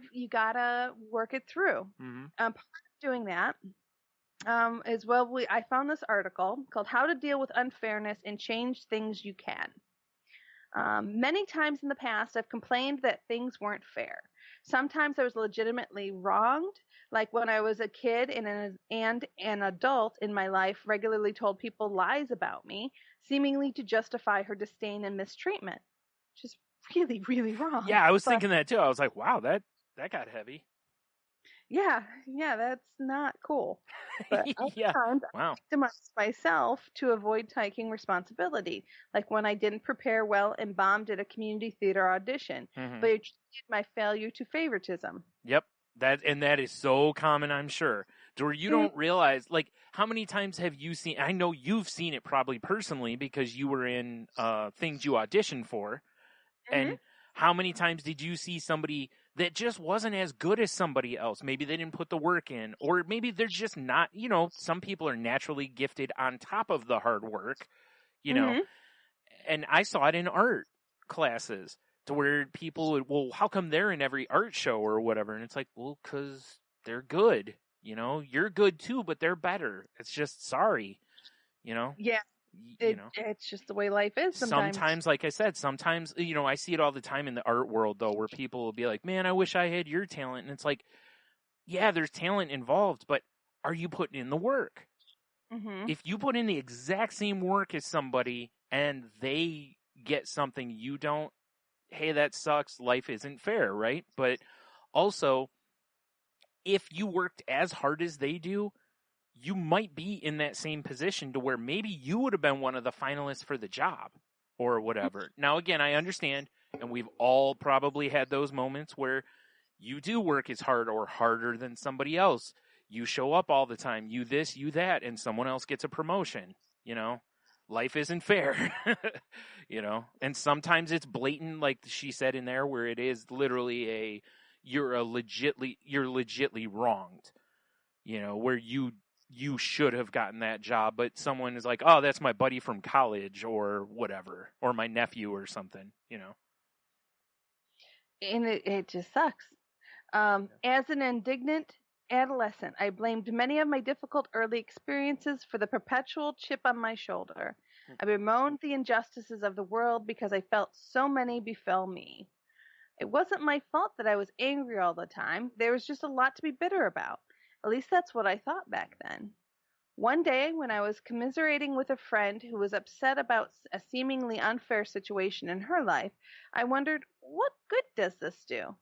work it through. Mm-hmm. Part of doing that as well, I found this article called "How to Deal with Unfairness and Change Things You Can." Many times in the past, I've complained that things weren't fair. Sometimes I was legitimately wronged, like when I was a kid and an adult in my life regularly told people lies about me, seemingly to justify her disdain and mistreatment, which is really, really wrong. Yeah, I was thinking that too. I was like, wow, that got heavy. Yeah, that's not cool. But yeah. Sometimes wow. I victimized myself to avoid taking responsibility, like when I didn't prepare well and bombed at a community theater audition, but it treated my failure to favoritism. Yep, that is so common, I'm sure, to where you don't realize, like, how many times have you seen, I know you've seen it probably personally because you were in things you auditioned for, and how many times did you see somebody that just wasn't as good as somebody else? Maybe they didn't put the work in, or maybe they're just not, some people are naturally gifted on top of the hard work, and I saw it in art classes to where people would, well, how come they're in every art show or whatever? And it's like, well, because they're good, you're good too, but they're better. It's just, sorry, Yeah. It's just the way life is sometimes. Sometimes, like I said, I see it all the time in the art world, though, where people will be like, man, I wish I had your talent. And it's like, yeah, there's talent involved, but are you putting in the work? Mm-hmm. If you put in the exact same work as somebody and they get something you don't, hey, that sucks. Life isn't fair, right? But also, if you worked as hard as they do, you might be in that same position to where maybe you would have been one of the finalists for the job or whatever. Now, again, I understand, and we've all probably had those moments where you do work as hard or harder than somebody else. You show up all the time, you this, you that, and someone else gets a promotion, Life isn't fair, and sometimes it's blatant, like she said in there, where it is literally you're legitly wronged, where you should have gotten that job, but someone is like, oh, that's my buddy from college or whatever, or my nephew or something, And it just sucks. As an indignant adolescent, I blamed many of my difficult early experiences for the perpetual chip on my shoulder. I bemoaned the injustices of the world because I felt so many befell me. It wasn't my fault that I was angry all the time. There was just a lot to be bitter about. At least that's what I thought back then. One day, when I was commiserating with a friend who was upset about a seemingly unfair situation in her life, I wondered, what good does this do?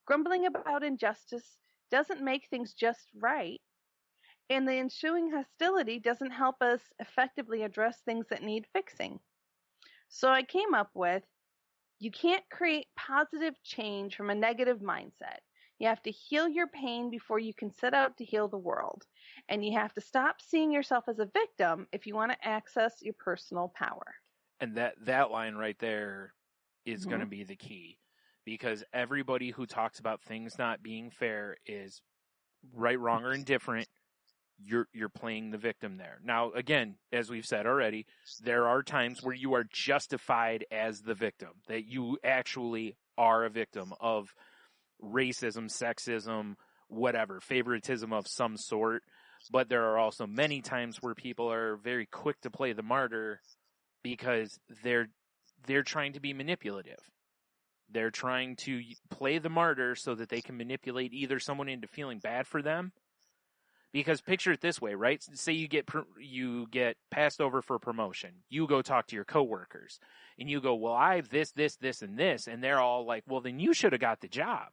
Grumbling about injustice doesn't make things just right, and the ensuing hostility doesn't help us effectively address things that need fixing. So I came up with, you can't create positive change from a negative mindset. You have to heal your pain before you can set out to heal the world. And you have to stop seeing yourself as a victim if you want to access your personal power. And that line right there is going to be the key. Because everybody who talks about things not being fair is right, wrong, or indifferent. You're playing the victim there. Now, again, as we've said already, there are times where you are justified as the victim, that you actually are a victim of racism, sexism, whatever, favoritism of some sort. But there are also many times where people are very quick to play the martyr because they're trying to be manipulative. They're trying to play the martyr so that they can manipulate either someone into feeling bad for them. Because picture it this way, right? Say you get passed over for promotion. You go talk to your coworkers, and you go, well, I have this, and this. And they're all like, well, then you should have got the job.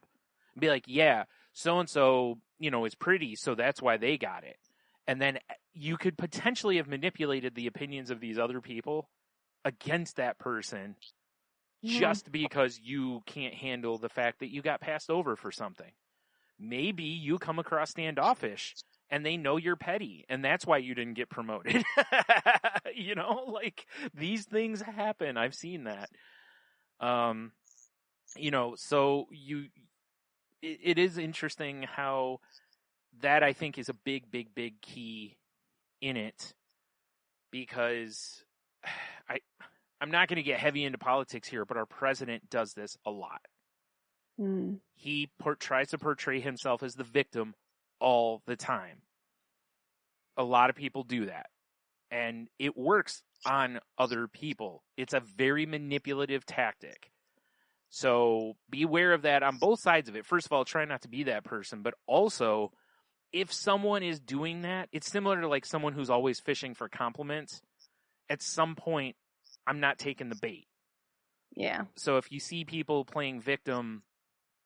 And be like, yeah, so-and-so, is pretty, so that's why they got it. And then you could potentially have manipulated the opinions of these other people against that person just because you can't handle the fact that you got passed over for something. Maybe you come across standoffish and they know you're petty and that's why you didn't get promoted. These things happen. I've seen that. So it is interesting how that I think is a big, big, big key in it, because I'm not going to get heavy into politics here, but our president does this a lot. He tries to portray himself as the victim all the time. A lot of people do that. And it works on other people. It's a very manipulative tactic. So beware of that on both sides of it. First of all, try not to be that person. But also, if someone is doing that, it's similar to like someone who's always fishing for compliments. At some point, I'm not taking the bait. Yeah. So if you see people playing victim,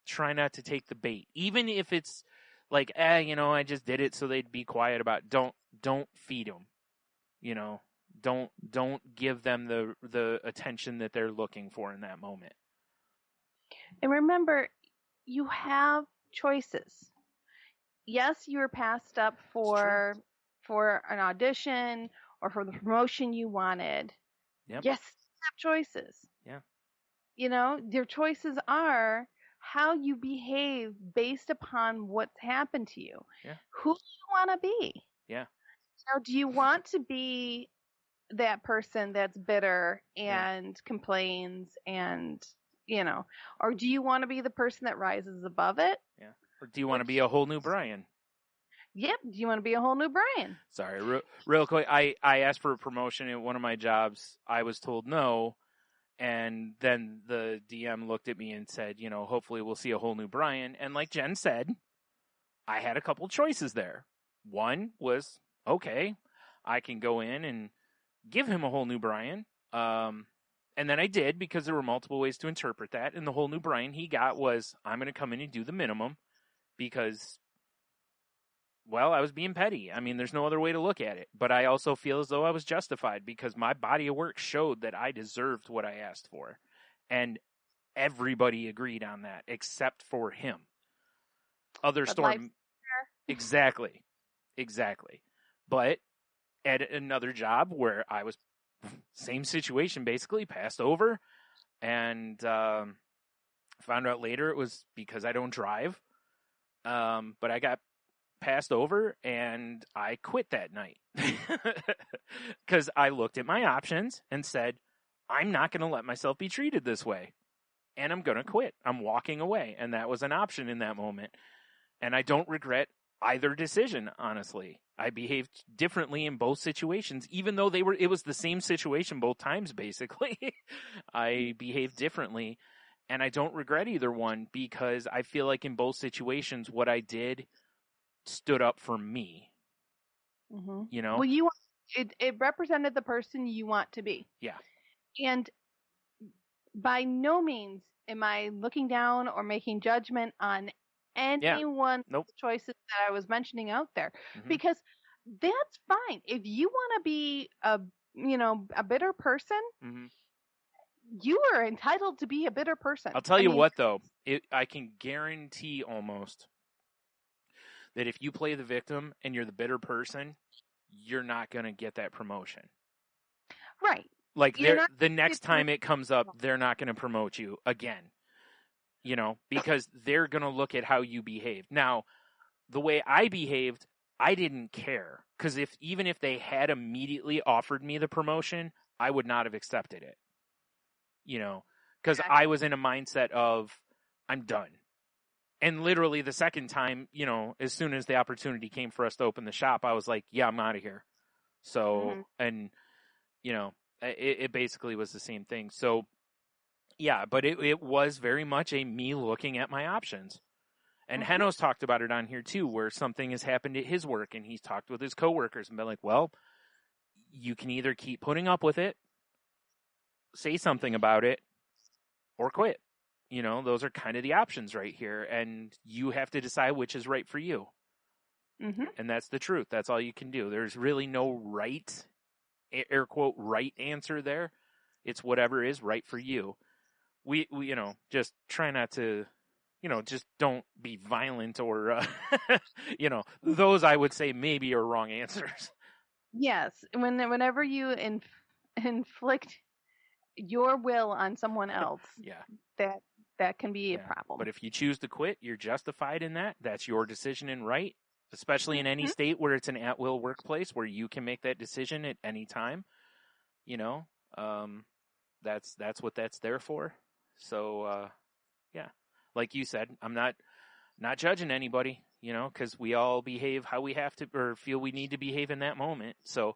try not to take the bait. Even if it's like, I just did it so they'd be quiet about it. Don't feed them. Don't give them the attention that they're looking for in that moment. And remember, you have choices. Yes, you were passed up for an audition or for the promotion you wanted. Yep. Yes, you have choices. Yeah. Your choices are how you behave based upon what's happened to you. Yeah. Who do you want to be? Yeah. Do you want to be that person that's bitter and complains and, or do you want to be the person that rises above it? Yeah. Or do you want to be a whole new Brian? Yep. Do you want to be a whole new Brian? Sorry, real quick. I asked for a promotion at one of my jobs. I was told no. And then the DM looked at me and said, hopefully we'll see a whole new Brian. And like Jen said, I had a couple choices there. One was, okay, I can go in and give him a whole new Brian. And then I did, because there were multiple ways to interpret that. And the whole new Brian he got was, I'm going to come in and do the minimum because well, I was being petty. I mean, there's no other way to look at it. But I also feel as though I was justified because my body of work showed that I deserved what I asked for. And everybody agreed on that except for him. Other storm. Exactly. But at another job where I was, same situation basically, passed over. And found out later it was because I don't drive. But I got passed over and I quit that night because I looked at my options and said, I'm not going to let myself be treated this way and I'm going to quit. I'm walking away. And that was an option in that moment. And I don't regret either decision, honestly. I behaved differently in both situations, even though it was the same situation both times, basically. I behaved differently and I don't regret either one because I feel like in both situations, what I did stood up for me. Mm-hmm. You know? Well, it represented the person you want to be. Yeah. And by no means am I looking down or making judgment on anyone's choices that I was mentioning out there, because that's fine. If you want to be a bitter person, you are entitled to be a bitter person. I'll tell you what, though, I can guarantee almost that if you play the victim and you're the bitter person, you're not going to get that promotion. Right. Like the next time it comes up, they're not going to promote you again. You know, because they're going to look at how you behaved. Now, the way I behaved, I didn't care. Because even if they had immediately offered me the promotion, I would not have accepted it. You know, because I was in a mindset of, I'm done. And literally the second time, you know, as soon as the opportunity came for us to open the shop, I was like, yeah, I'm out of here. So, and, you know, it basically was the same thing. So, yeah, but it was very much me looking at my options. And Heno's talked about it on here too, where something has happened at his work and he's talked with his coworkers and been like, well, you can either keep putting up with it, say something about it, or quit. You know, those are kind of the options right here. And you have to decide which is right for you. And that's the truth. That's all you can do. There's really no right, air quote, right answer there. It's whatever is right for you. We you know, just try not to, you know, just don't be violent or, you know, those I would say maybe are wrong answers. Yes. Whenever you inflict your will on someone else, that can be a problem. But if you choose to quit, you're justified in that. That's your decision and right, especially in any state where it's an at-will workplace where you can make that decision at any time. You know, that's what that's there for. So, yeah, like you said, I'm not judging anybody, you know, because we all behave how we have to or feel we need to behave in that moment. So,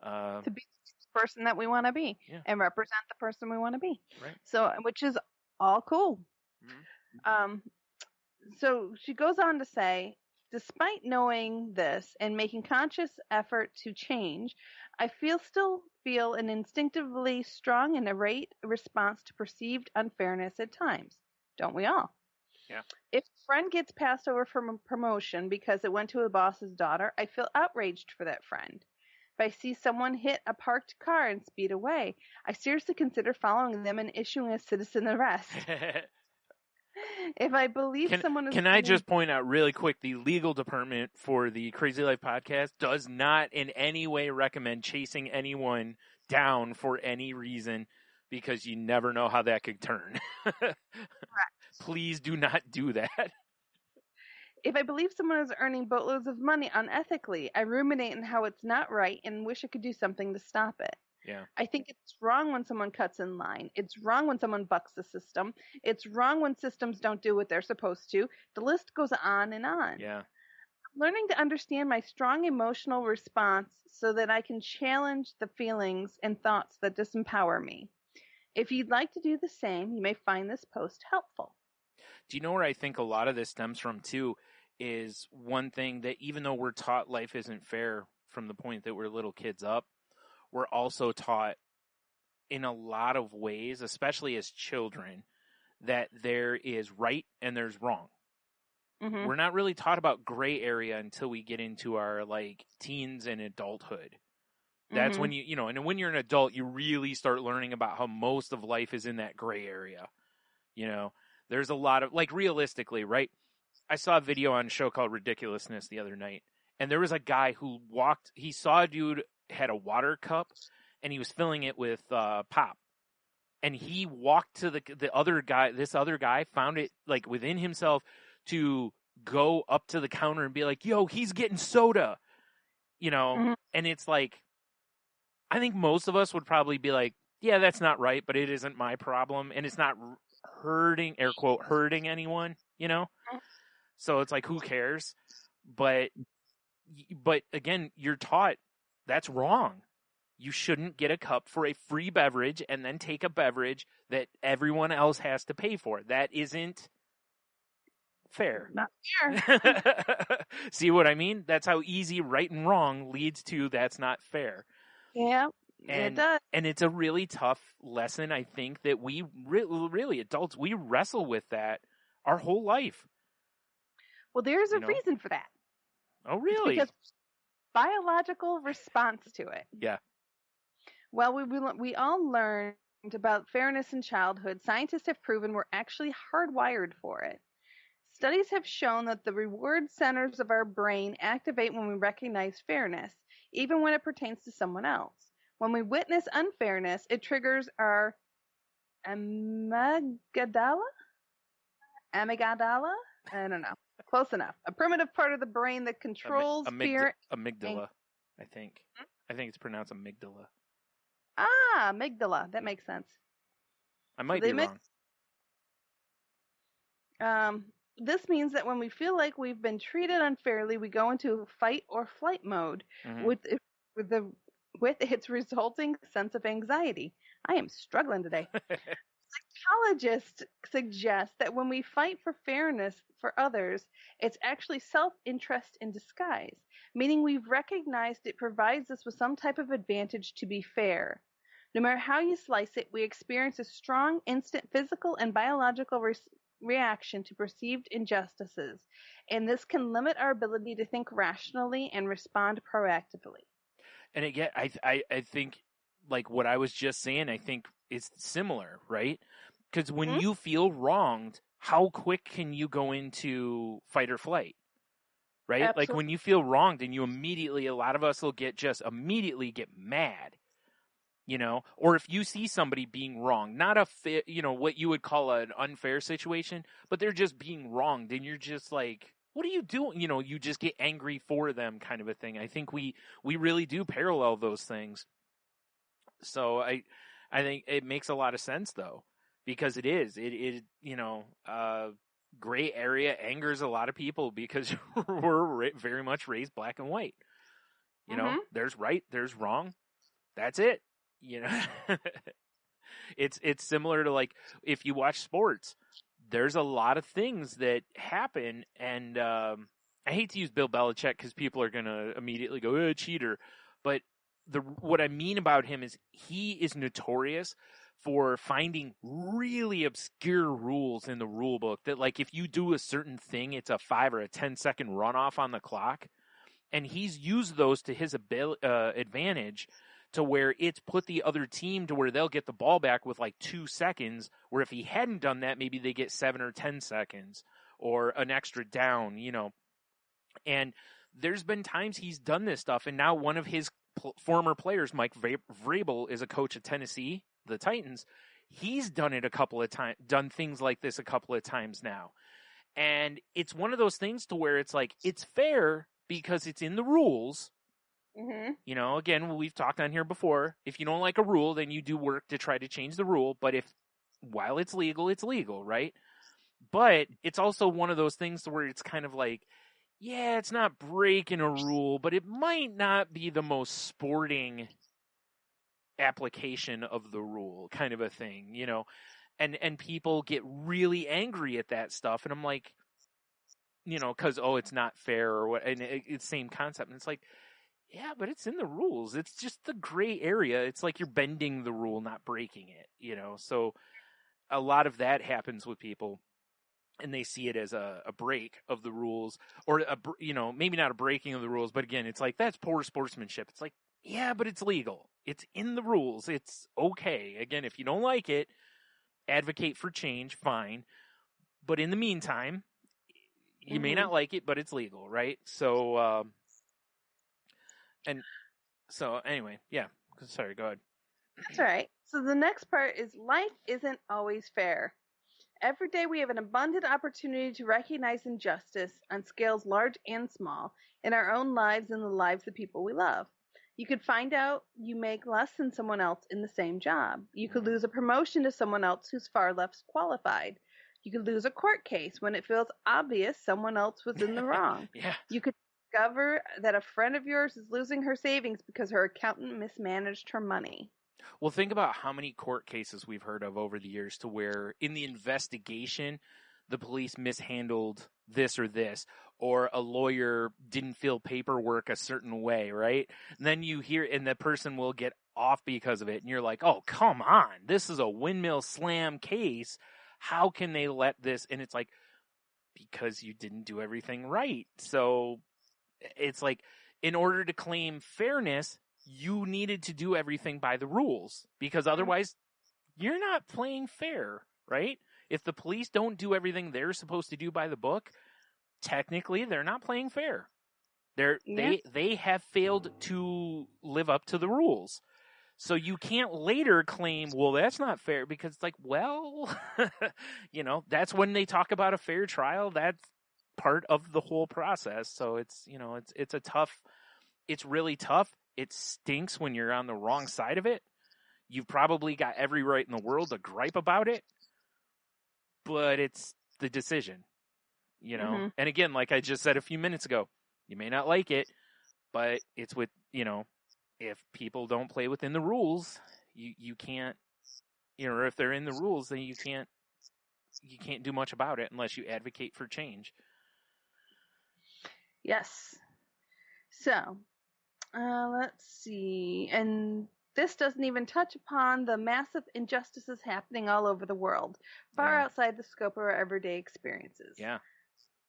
to be the person that we want to be and represent the person we want to be. Right. So, which is all cool. So she goes on to say, despite knowing this and making conscious effort to change, I still feel an instinctively strong and irate response to perceived unfairness at times. Don't we all? Yeah. If a friend gets passed over from a promotion because it went to a boss's daughter, I feel outraged for that friend. If I see someone hit a parked car and speed away, I seriously consider following them and issuing a citizen arrest. If I believe someone is... Can I just point out really quick, the legal department for the Crazy Life podcast does not in any way recommend chasing anyone down for any reason because you never know how that could turn. Please do not do that. If I believe someone is earning boatloads of money unethically, I ruminate on how it's not right and wish I could do something to stop it. Yeah. I think it's wrong when someone cuts in line. It's wrong when someone bucks the system. It's wrong when systems don't do what they're supposed to. The list goes on and on. Yeah. I'm learning to understand my strong emotional response so that I can challenge the feelings and thoughts that disempower me. If you'd like to do the same, you may find this post helpful. Do you know where I think a lot of this stems from, too, is one thing that even though we're taught life isn't fair from the point that we're little kids up, we're also taught in a lot of ways, especially as children, that there is right and there's wrong. Mhm. We're not really taught about gray area until we get into our like teens and adulthood. That's when you know, and when you're an adult, you really start learning about how most of life is in that gray area. You know, there's a lot of, like, realistically, right? I saw a video on a show called Ridiculousness the other night, and there was a guy who he saw a dude had a water cup, and he was filling it with pop. And he walked to the other guy, this other guy, found it, like, within himself to go up to the counter and be like, yo, he's getting soda, you know? And it's like, I think most of us would probably be like, yeah, that's not right, but it isn't my problem. And it's not hurting, air quote, hurting anyone, you know? So it's like, who cares? But again, you're taught that's wrong. You shouldn't get a cup for a free beverage and then take a beverage that everyone else has to pay for. That isn't fair. Not fair. See what I mean? That's how easy right and wrong leads to that's not fair. Yeah, it does. And it's a really tough lesson, I think, that we really adults, we wrestle with that our whole life. Well, there's a reason for that. Oh, really? It's because biological response to it. Yeah. Well, we all learned about fairness in childhood. Scientists have proven we're actually hardwired for it. Studies have shown that the reward centers of our brain activate when we recognize fairness, even when it pertains to someone else. When we witness unfairness, it triggers our amygdala? I don't know. Close enough. A primitive part of the brain that controls fear. Amygdala, I think. I think it's pronounced amygdala. Ah, amygdala. That makes sense. I might be wrong. This means that when we feel like we've been treated unfairly, we go into fight or flight mode with its resulting sense of anxiety. I am struggling today. Psychologists suggest that when we fight for fairness for others, it's actually self-interest in disguise, meaning we've recognized it provides us with some type of advantage to be fair. No matter how you slice it, we experience a strong, instant physical and biological reaction to perceived injustices, and this can limit our ability to think rationally and respond proactively. And again, I think, like what I was just saying, I think it's similar, right? Because when you feel wronged, how quick can you go into fight or flight, right? Absolutely. Like when you feel wronged and you immediately, a lot of us will immediately get mad, you know? Or if you see somebody being wronged, not what you would call an unfair situation, but they're just being wronged and you're just like, what are you doing? You know, you just get angry for them, kind of a thing. I think we really do parallel those things. So I think it makes a lot of sense though, because it gray area angers a lot of people because we're very much raised black and white. You know, there's right, there's wrong. That's it. You know, it's similar to like if you watch sports. There's a lot of things that happen, and I hate to use Bill Belichick because people are gonna immediately go, cheater. But what I mean about him is he is notorious for finding really obscure rules in the rule book that, like, if you do a certain thing, it's a 5 or a 10-second runoff on the clock, and he's used those to his advantage. To where it's put the other team to where they'll get the ball back with like 2 seconds, where if he hadn't done that, maybe they get 7 or 10 seconds or an extra down, you know. And there's been times he's done this stuff, and now one of his former players, Mike Vrabel, is a coach at Tennessee, the Titans. He's done it a couple of times, done things like this a couple of times now. And it's one of those things to where it's like, it's fair because it's in the rules. You know, again, we've talked on here before. If you don't like a rule, then you do work to try to change the rule. But while it's legal, right? But it's also one of those things where it's kind of like, yeah, it's not breaking a rule, but it might not be the most sporting application of the rule, kind of a thing, you know? And people get really angry at that stuff. And I'm like, you know, because, it's not fair or what, and it's same concept. And it's like, yeah, but it's in the rules. It's just the gray area. It's like you're bending the rule, not breaking it, you know? So a lot of that happens with people. and they see it as a break of the rules, or maybe not a breaking of the rules, but again, it's like, that's poor sportsmanship. It's like, yeah, but it's legal. It's in the rules. It's okay. Again, if you don't like it, advocate for change, fine. But in the meantime, you may not like it, but it's legal, right? So, anyway, yeah. Sorry, go ahead. That's all right. So the next part is life isn't always fair. Every day we have an abundant opportunity to recognize injustice on scales large and small in our own lives and the lives of people we love. You could find out you make less than someone else in the same job. You could lose a promotion to someone else who's far less qualified. You could lose a court case when it feels obvious someone else was in the wrong. Yeah. You could discover that a friend of yours is losing her savings because her accountant mismanaged her money. Well, think about how many court cases we've heard of over the years to where in the investigation, the police mishandled this or this, or a lawyer didn't fill paperwork a certain way, right? And then you hear, and the person will get off because of it. And you're like, oh, come on. This is a windmill slam case. How can they let this? And it's like, because you didn't do everything right. So it's like, in order to claim fairness, you needed to do everything by the rules, because otherwise you're not playing fair, right? If the police don't do everything they're supposed to do by the book, technically they're not playing fair. They have failed to live up to the rules. So you can't later claim, well, that's not fair, because it's like, well, that's when they talk about a fair trial. That's part of the whole process. So it's really tough. It stinks when you're on the wrong side of it. You've probably got every right in the world to gripe about it, but it's the decision, Mm-hmm. And again, like I just said a few minutes ago, you may not like it, but it's with, if people don't play within the rules, you can't, or if they're in the rules, then you can't do much about it unless you advocate for change. Yes. So, let's see. And this doesn't even touch upon the massive injustices happening all over the world, far outside the scope of our everyday experiences. Yeah.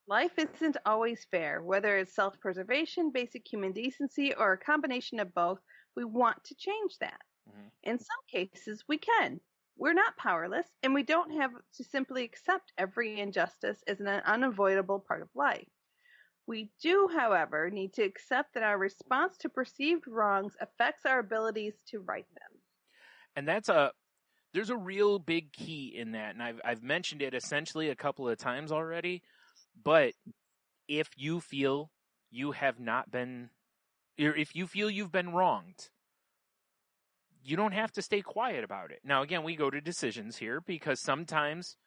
Life isn't always fair, whether it's self-preservation, basic human decency, or a combination of both. We want to change that. Mm-hmm. In some cases, we can. We're not powerless, and we don't have to simply accept every injustice as an unavoidable part of life. We do, however, need to accept that our response to perceived wrongs affects our abilities to right them. And there's a real big key in that, and I've mentioned it essentially a couple of times already. But if you feel you have not been, or if you feel you've been wronged, you don't have to stay quiet about it. Now, again, we go to decisions here because sometimes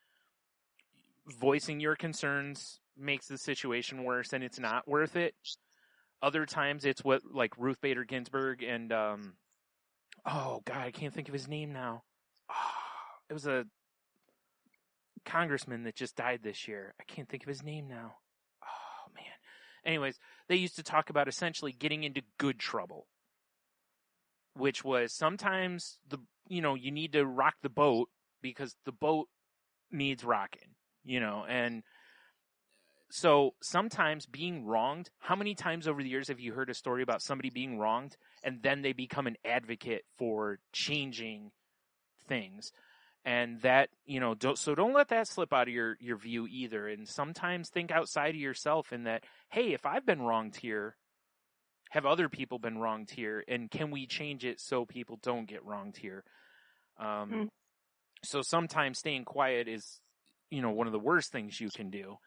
voicing your concerns makes the situation worse and it's not worth it. Other times it's what, like Ruth Bader Ginsburg and, oh God, I can't think of his name now. It was a congressman that just died this year. I can't think of his name now. Oh man. Anyways, they used to talk about essentially getting into good trouble, which was sometimes you need to rock the boat because the boat needs rocking, and so sometimes being wronged, how many times over the years have you heard a story about somebody being wronged and then they become an advocate for changing things? And that, don't let that slip out of your view either. And sometimes think outside of yourself in that, hey, if I've been wronged here, have other people been wronged here? And can we change it so people don't get wronged here? So sometimes staying quiet is, one of the worst things you can do.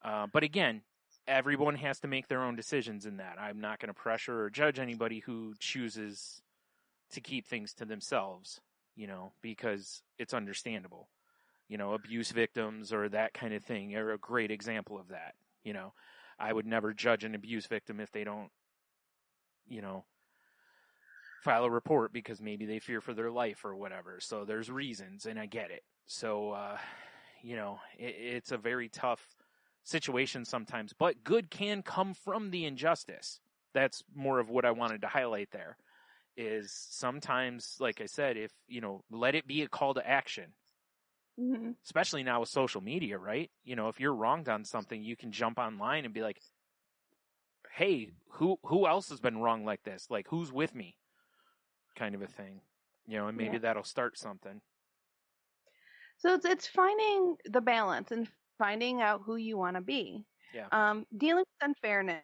But again, everyone has to make their own decisions in that. I'm not going to pressure or judge anybody who chooses to keep things to themselves. Because it's understandable. Abuse victims or that kind of thing are a great example of that. I would never judge an abuse victim if they don't, file a report because maybe they fear for their life or whatever. So there's reasons, and I get it. So, it's a very tough situation sometimes, but good can come from the injustice. That's more of what I wanted to highlight there. Is sometimes, like I said, if, let it be a call to action. Mm-hmm. Especially now with social media, right? You know, if you're wronged on something, you can jump online and be like, hey, who else has been wrong like this? Like, who's with me? Kind of a thing. You know, and maybe that'll start something. So it's finding the balance and finding out who you want to be. Yeah. Dealing with unfairness.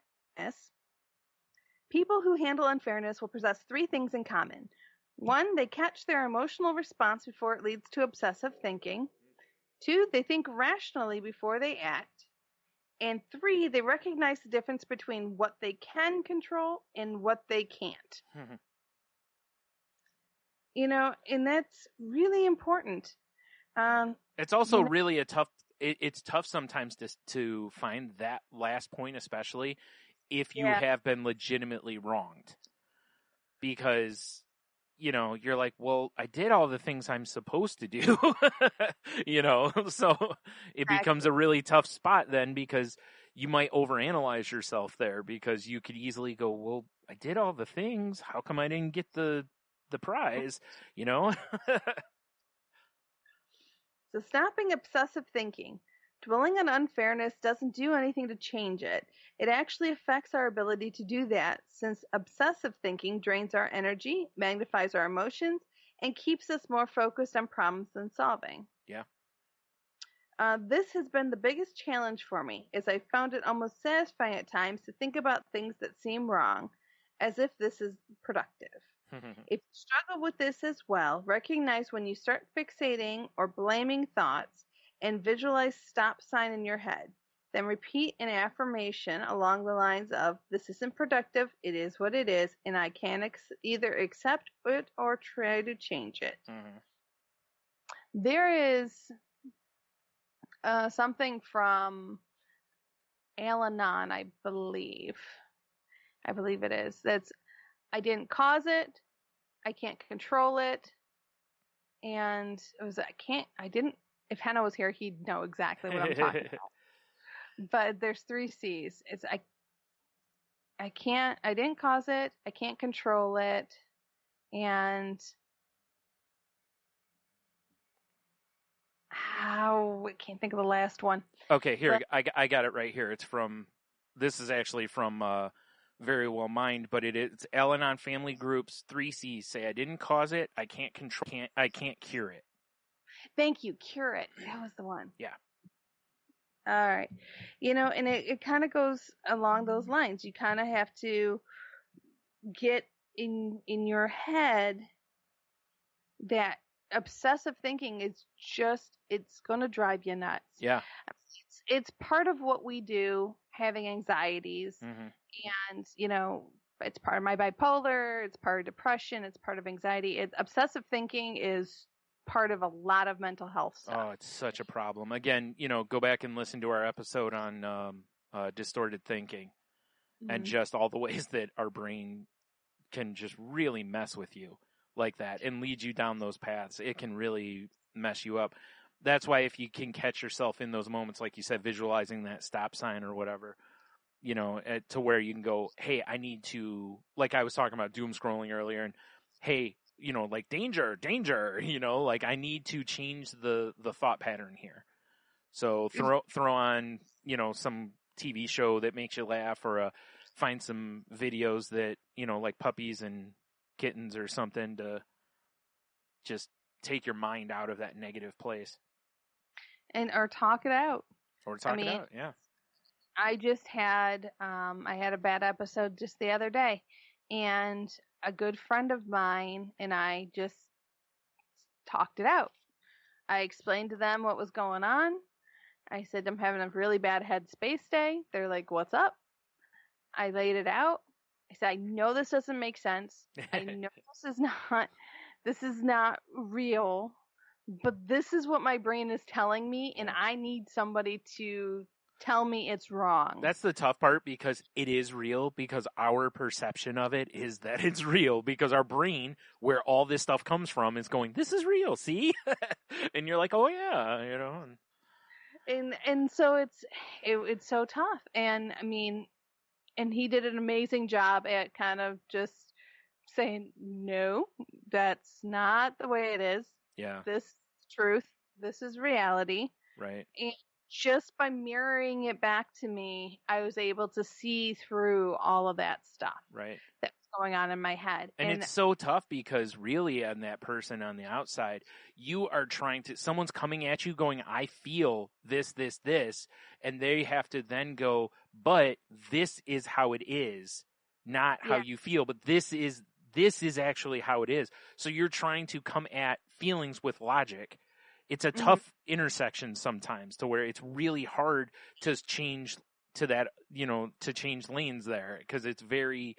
People who handle unfairness will possess three things in common. One, they catch their emotional response before it leads to obsessive thinking. Two, they think rationally before they act. And three, they recognize the difference between what they can control and what they can't. You know, and that's really important. It's also really a tough. It's tough sometimes to find that last point, especially if you have been legitimately wronged, because you know you're like, well, I did all the things I'm supposed to do, you know, so it becomes a really tough spot then, because you might overanalyze yourself there, because you could easily go, well, I did all the things. How come I didn't get the prize? You know. So stopping obsessive thinking. Dwelling on unfairness doesn't do anything to change it. It actually affects our ability to do that, since obsessive thinking drains our energy, magnifies our emotions, and keeps us more focused on problems than solving. Yeah. This has been the biggest challenge for me, as I found it almost satisfying at times to think about things that seem wrong, as if this is productive. If you struggle with this as well, recognize when you start fixating or blaming thoughts and visualize stop sign in your head. Then repeat an affirmation along the lines of, this isn't productive, it is what it is, and I can either accept it or try to change it. There is something from Al-Anon, I believe it is. That's, I didn't cause it, I can't control it, and it was, if Hannah was here, he'd know exactly what I'm talking about. But there's 3 C's. It's I didn't cause it, I can't control it, and I can't think of the last one. Okay, here, I got it right here. This is actually from Very Well Mind, but it's Al-Anon family groups, 3 C's. Say, I didn't cause it, I can't control, I can't cure it. Thank you, cure it. That was the one. Yeah. All right. You know, and it kind of goes along those lines. You kind of have to get in your head that obsessive thinking is just, it's going to drive you nuts. Yeah. It's part of what we do, having anxieties. And, you know, it's part of my bipolar, it's part of depression, it's part of anxiety. Obsessive thinking is part of a lot of mental health stuff. Oh, it's such a problem. Again, you know, go back and listen to our episode on distorted thinking and just all the ways that our brain can just really mess with you like that and lead you down those paths. It can really mess you up. That's why if you can catch yourself in those moments, like you said, visualizing that stop sign or whatever, you know, to where you can go, hey, I need to, like I was talking about doom scrolling earlier, and hey, you know, like danger, you know, like I need to change the thought pattern here. So throw on, you know, some TV show that makes you laugh, or find some videos that, you know, like puppies and kittens or something, to just take your mind out of that negative place. Or talk it out. It out, yeah. I just had, I had a bad episode just the other day, and a good friend of mine and I just talked it out. I explained to them what was going on. I said, I'm having a really bad headspace day. They're like, what's up? I laid it out. I said, I know this doesn't make sense. I know this is not real, but this is what my brain is telling me, and I need somebody to tell me it's wrong. That's the tough part, because it is real, because our perception of it is that it's real, because our brain, where all this stuff comes from, is going, this is real, see? And you're like, oh yeah, you know. And so it's so tough. And I mean, and he did an amazing job at kind of just saying, no, that's not the way it is. Yeah. This is truth. this is reality. Right. And just by mirroring it back to me, I was able to see through all of that stuff Right. that was going on in my head. And it's so tough because really on that person on the outside, you are someone's coming at you going, I feel this, and they have to then go, but this is how it is, not how you feel, but this is actually how it is. So you're trying to come at feelings with logic. It's a tough intersection sometimes to where it's really hard to change to that, to change lanes there, because it's very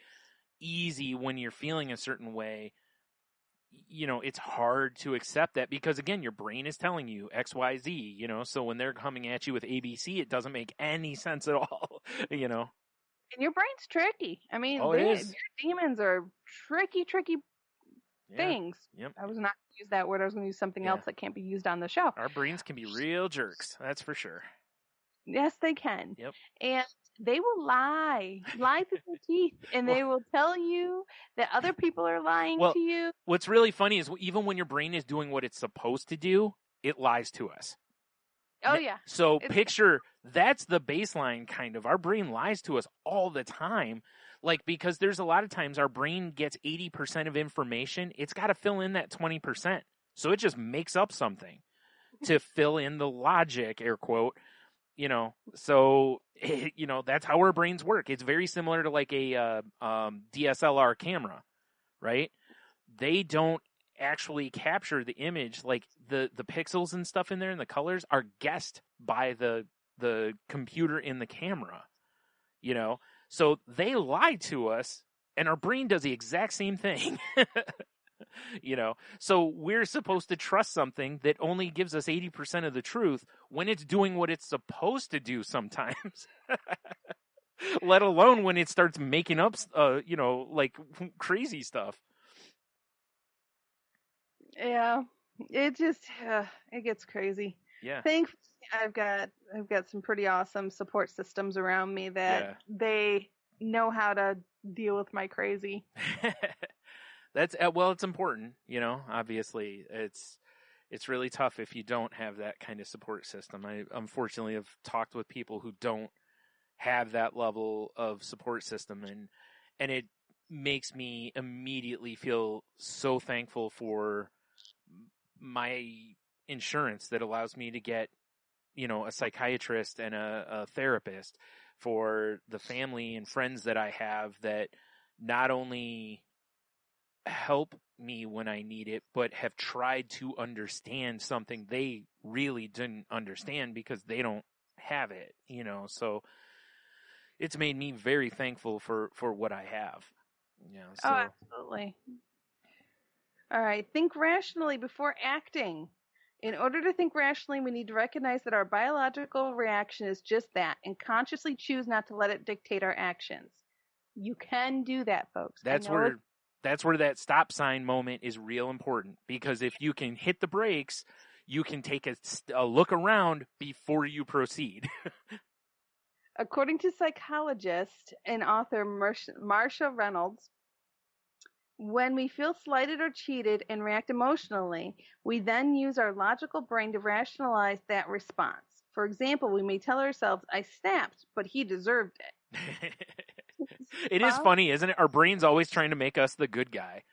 easy when you're feeling a certain way. It's hard to accept that because, again, your brain is telling you X, Y, Z, so when they're coming at you with ABC, it doesn't make any sense at all, And your brain's tricky. I mean, Oh, it is. your demons are tricky things. Yep. I was not going to use that word. I was going to use something else that can't be used on the show. Our brains can be real jerks. That's for sure. Yes, they can. Yep. And they will lie through their teeth, and they will tell you that other people are lying to you. What's really funny is even when your brain is doing what it's supposed to do, it lies to us. Oh, yeah. So picture, that's the baseline kind of. Our brain lies to us all the time. Because there's a lot of times our brain gets 80% of information. It's got to fill in that 20%. So it just makes up something to fill in the logic, air quote, so, that's how our brains work. It's very similar to like a DSLR camera, right? They don't actually capture the image. Like the pixels and stuff in there and the colors are guessed by the computer in the camera, So they lie to us, and our brain does the exact same thing. So we're supposed to trust something that only gives us 80% of the truth when it's doing what it's supposed to do sometimes. Let alone when it starts making up, crazy stuff. Yeah, it just it gets crazy. Yeah. Thankfully, I've got some pretty awesome support systems around me that they know how to deal with my crazy. That's it's important, obviously it's really tough if you don't have that kind of support system. I unfortunately have talked with people who don't have that level of support system, and it makes me immediately feel so thankful for my insurance that allows me to get, a psychiatrist and a therapist, for the family and friends that I have that not only help me when I need it, but have tried to understand something they really didn't understand because they don't have it, so it's made me very thankful for what I have. So. Oh, absolutely. All right. Think rationally before acting. In order to think rationally, we need to recognize that our biological reaction is just that and consciously choose not to let it dictate our actions. You can do that, folks. That's where that stop sign moment is real important, because if you can hit the brakes, you can take a look around before you proceed. According to psychologist and author Marsha Reynolds, when we feel slighted or cheated and react emotionally, we then use our logical brain to rationalize that response. For example, we may tell ourselves, I snapped, but he deserved it. It is funny, isn't it? Our brain's always trying to make us the good guy.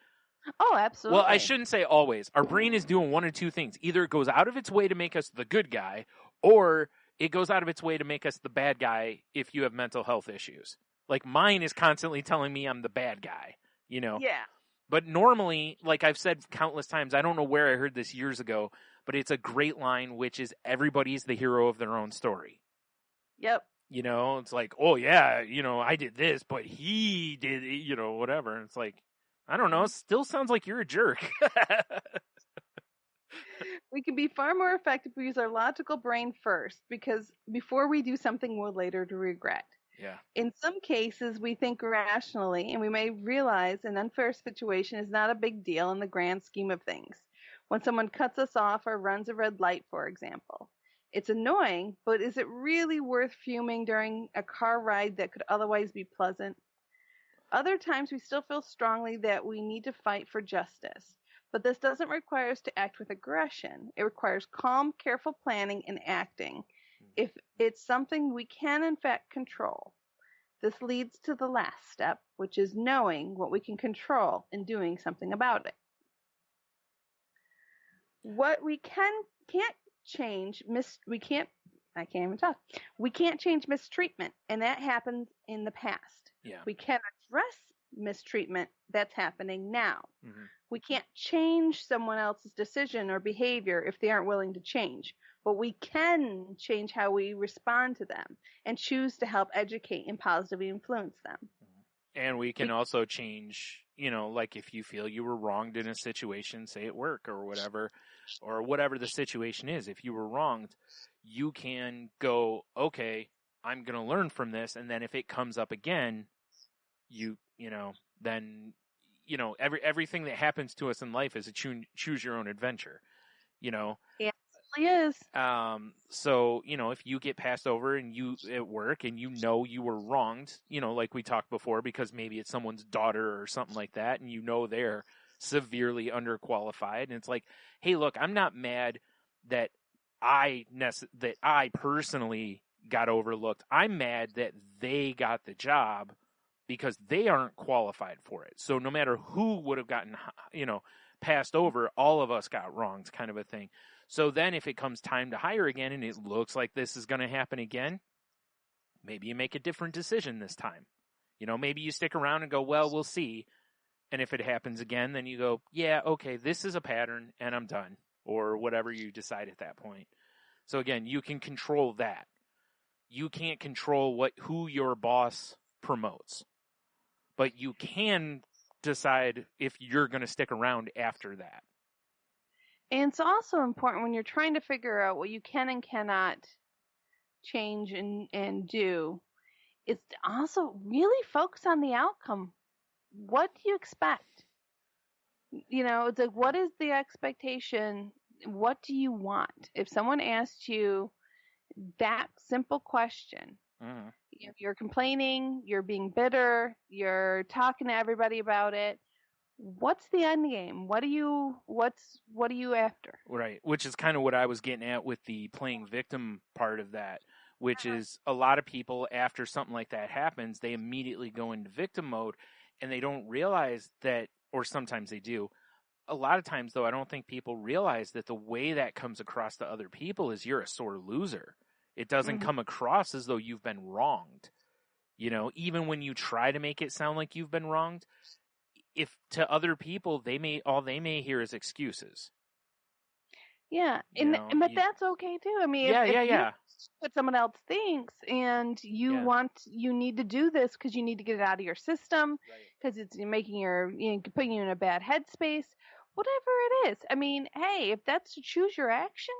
Oh, absolutely. Well, I shouldn't say always. Our brain is doing one of two things. Either it goes out of its way to make us the good guy, or it goes out of its way to make us the bad guy if you have mental health issues. Like mine is constantly telling me I'm the bad guy, Yeah. But normally, like I've said countless times, I don't know where I heard this years ago, but it's a great line, which is everybody's the hero of their own story. Yep. It's like, oh yeah, I did this, but he did, whatever. And it's like, I don't know. It still sounds like you're a jerk. We can be far more effective if we use our logical brain first, because before we do something we'll later regret. Yeah. In some cases, we think rationally, and we may realize an unfair situation is not a big deal in the grand scheme of things. When someone cuts us off or runs a red light, for example. It's annoying, but is it really worth fuming during a car ride that could otherwise be pleasant? Other times, we still feel strongly that we need to fight for justice. But this doesn't require us to act with aggression. It requires calm, careful planning and acting. If it's something we can in fact control. This leads to the last step, which is knowing what we can control and doing something about it. What we can't change, we can't change mistreatment, and that happened in the past. Yeah. We can address mistreatment that's happening now. Mm-hmm. We can't change someone else's decision or behavior if they aren't willing to change, but we can change how we respond to them and choose to help educate and positively influence them. And we can also change, like if you feel you were wronged in a situation, say at work or whatever the situation is, if you were wronged, you can go, okay, I'm going to learn from this. And then if it comes up again, everything that happens to us in life is a choose your own adventure, Yeah, it really is. So, if you get passed over and you at work and you were wronged, like we talked before, because maybe it's someone's daughter or something like that, and they're severely underqualified, and it's like, hey, look, I'm not mad that I personally got overlooked. I'm mad that they got the job because they aren't qualified for it. So no matter who would have gotten, passed over, all of us got wronged, kind of a thing. So then if it comes time to hire again and it looks like this is going to happen again, maybe you make a different decision this time. Maybe you stick around and go, well, we'll see. And if it happens again, then you go, yeah, okay, this is a pattern and I'm done, or whatever you decide at that point. So again, you can control that. You can't control who your boss promotes, but you can decide if you're going to stick around after that. And it's also important when you're trying to figure out what you can and cannot change and do, is to also really focus on the outcome. What do you expect? It's like, what is the expectation? What do you want? If someone asked you that simple question, you're complaining, you're being bitter, you're talking to everybody about it, what's the end game? What are you after? Right, which is kind of what I was getting at with the playing victim part of that, which is a lot of people, after something like that happens, they immediately go into victim mode, and they don't realize that, or sometimes they do. A lot of times, though, I don't think people realize that the way that comes across to other people is you're a sore loser. It doesn't come across as though you've been wronged. Even when you try to make it sound like you've been wronged, if to other people, all they may hear is excuses. Yeah, but that's okay too. I mean, if what someone else thinks, and you need to do this because you need to get it out of your system, because it's making putting you in a bad headspace, whatever it is. I mean, hey, if that's to choose your action,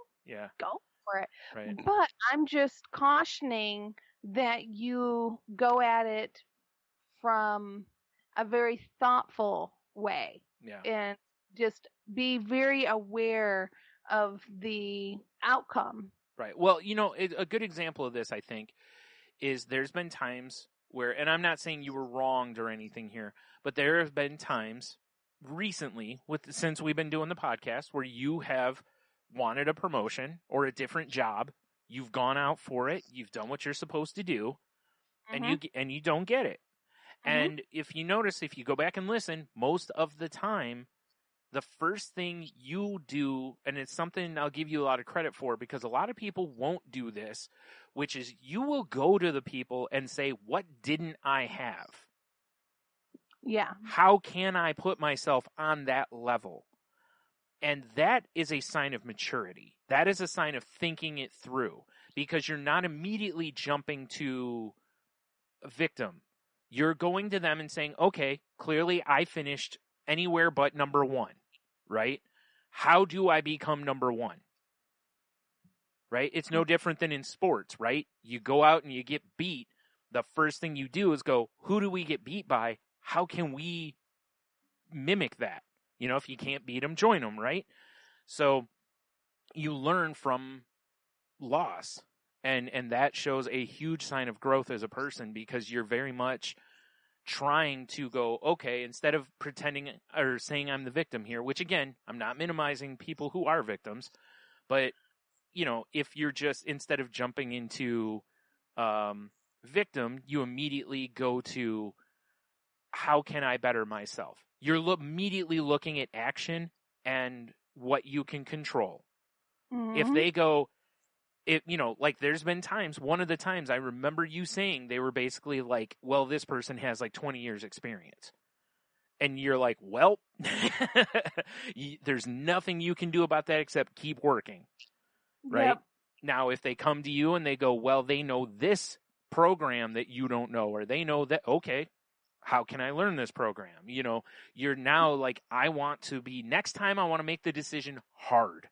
go for it. Right. But I'm just cautioning that you go at it from a very thoughtful way, and just be very aware of the outcome. Right. Well, a good example of this, I think, is there's been times where, and I'm not saying you were wronged or anything here, but there have been times recently, since we've been doing the podcast, where you have wanted a promotion or a different job. You've gone out for it. You've done what you're supposed to do, and you don't get it. And if you notice, if you go back and listen, most of the time, the first thing you do, and it's something I'll give you a lot of credit for, because a lot of people won't do this, which is you will go to the people and say, what didn't I have? Yeah. How can I put myself on that level? And that is a sign of maturity. That is a sign of thinking it through, because you're not immediately jumping to a victim. You're going to them and saying, okay, clearly I finished anywhere but number one, right? How do I become number one? Right? It's no different than in sports, right? You go out and you get beat. The first thing you do is go, who do we get beat by? How can we mimic that? If you can't beat them, join them, right? So you learn from loss. And that shows a huge sign of growth as a person, because you're very much, trying to go, okay, instead of pretending or saying I'm the victim here, which again, I'm not minimizing people who are victims, but if you're just, instead of jumping into victim, you immediately go to how can I better myself? You're immediately looking at action and what you can control. Mm-hmm. If they go, like there's been times, one of the times I remember you saying they were basically like, well, this person has like 20 years experience. And you're like, well, there's nothing you can do about that except keep working. Right? Yep. Now, if they come to you and they go, well, they know this program that you don't know, or they know that, okay, how can I learn this program? You're now like, next time I want to make the decision hard.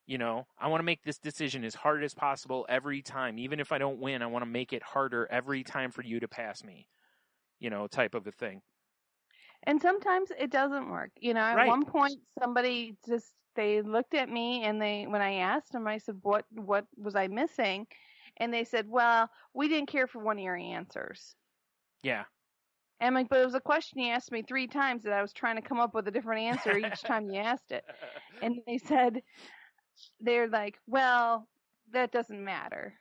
I want to make this decision as hard as possible every time. Even if I don't win, I want to make it harder every time for you to pass me, type of a thing. And sometimes it doesn't work. At Right. one point, somebody they looked at me and when I asked them, I said, what was I missing? And they said, well, we didn't care for one of your answers. Yeah. And I'm like, but it was a question you asked me 3 times that I was trying to come up with a different answer each time you asked it. And they're like, well, that doesn't matter.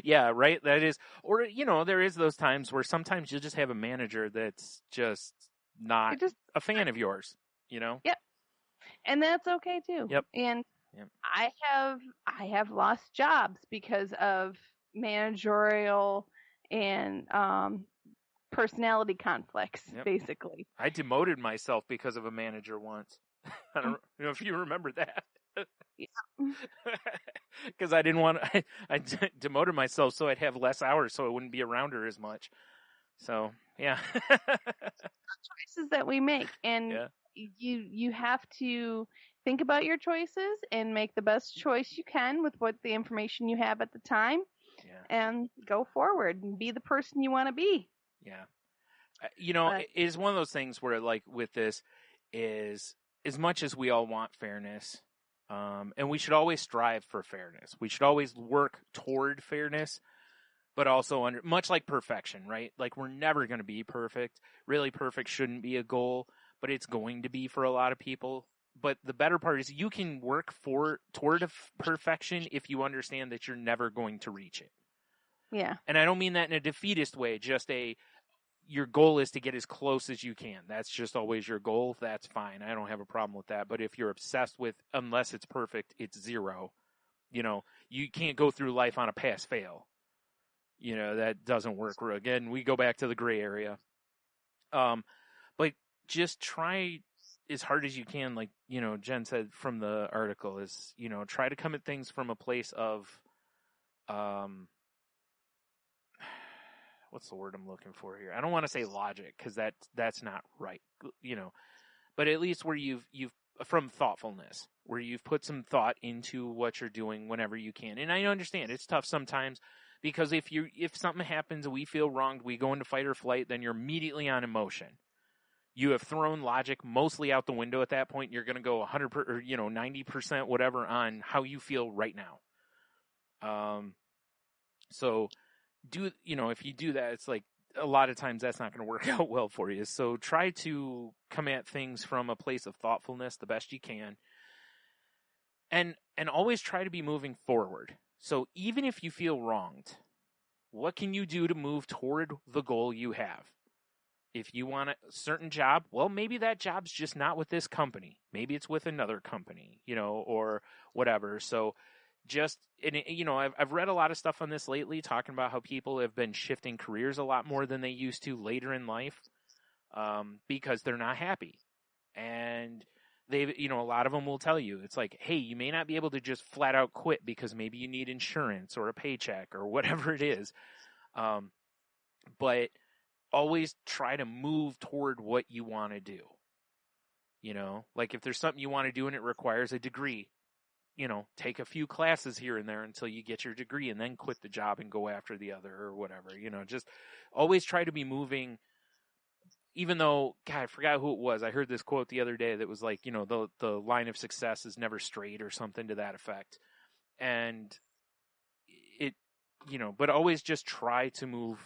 Yeah, right. That is, or, there is those times where sometimes you'll just have a manager that's just not a fan of yours, Yep. And that's okay too. Yep. And I have lost jobs because of managerial and personality conflicts, basically. I demoted myself because of a manager once. I don't know if you remember that. Because I didn't want I demoted myself so I'd have less hours so I wouldn't be around her as much. So, yeah. Choices that we make, and you have to think about your choices and make the best choice you can with what the information you have at the time, and go forward and be the person you want to be. Yeah. It is one of those things where, like, with this is, as much as we all want fairness, and we should always strive for fairness. We should always work toward fairness, but also much like perfection, right? Like, we're never going to be perfect. Really, perfect shouldn't be a goal, but it's going to be for a lot of people. But the better part is you can work toward perfection if you understand that you're never going to reach it. Yeah. And I don't mean that in a defeatist way, just your goal is to get as close as you can. That's just always your goal. That's fine. I don't have a problem with that. But if you're obsessed with, unless it's perfect, it's 0, you can't go through life on a pass-fail. That doesn't work. Again, we go back to the gray area. But just try as hard as you can, like, Jen said from the article, is, try to come at things from a place of, what's the word I'm looking for here? I don't want to say logic, because that's not right, but at least where you've from thoughtfulness, where you've put some thought into what you're doing whenever you can. And I understand it's tough sometimes, because if something happens and we feel wronged, we go into fight or flight, then you're immediately on emotion. You have thrown logic mostly out the window at that point. You're going to go 100% or 90% whatever on how you feel right now. So if you do that, it's like a lot of times that's not going to work out well for you. So try to come at things from a place of thoughtfulness the best you can. And always try to be moving forward. So even if you feel wronged, what can you do to move toward the goal you have? If you want a certain job, well, maybe that job's just not with this company. Maybe it's with another company, or whatever. So I've read a lot of stuff on this lately, talking about how people have been shifting careers a lot more than they used to later in life, because they're not happy. And a lot of them will tell you, it's like, hey, you may not be able to just flat out quit because maybe you need insurance or a paycheck or whatever it is. But always try to move toward what you want to do. Like if there's something you want to do and it requires a degree, take a few classes here and there until you get your degree, and then quit the job and go after the other or whatever. Just always try to be moving, even though, God, I forgot who it was. I heard this quote the other day that was like, the line of success is never straight or something to that effect. And it, but always just try to move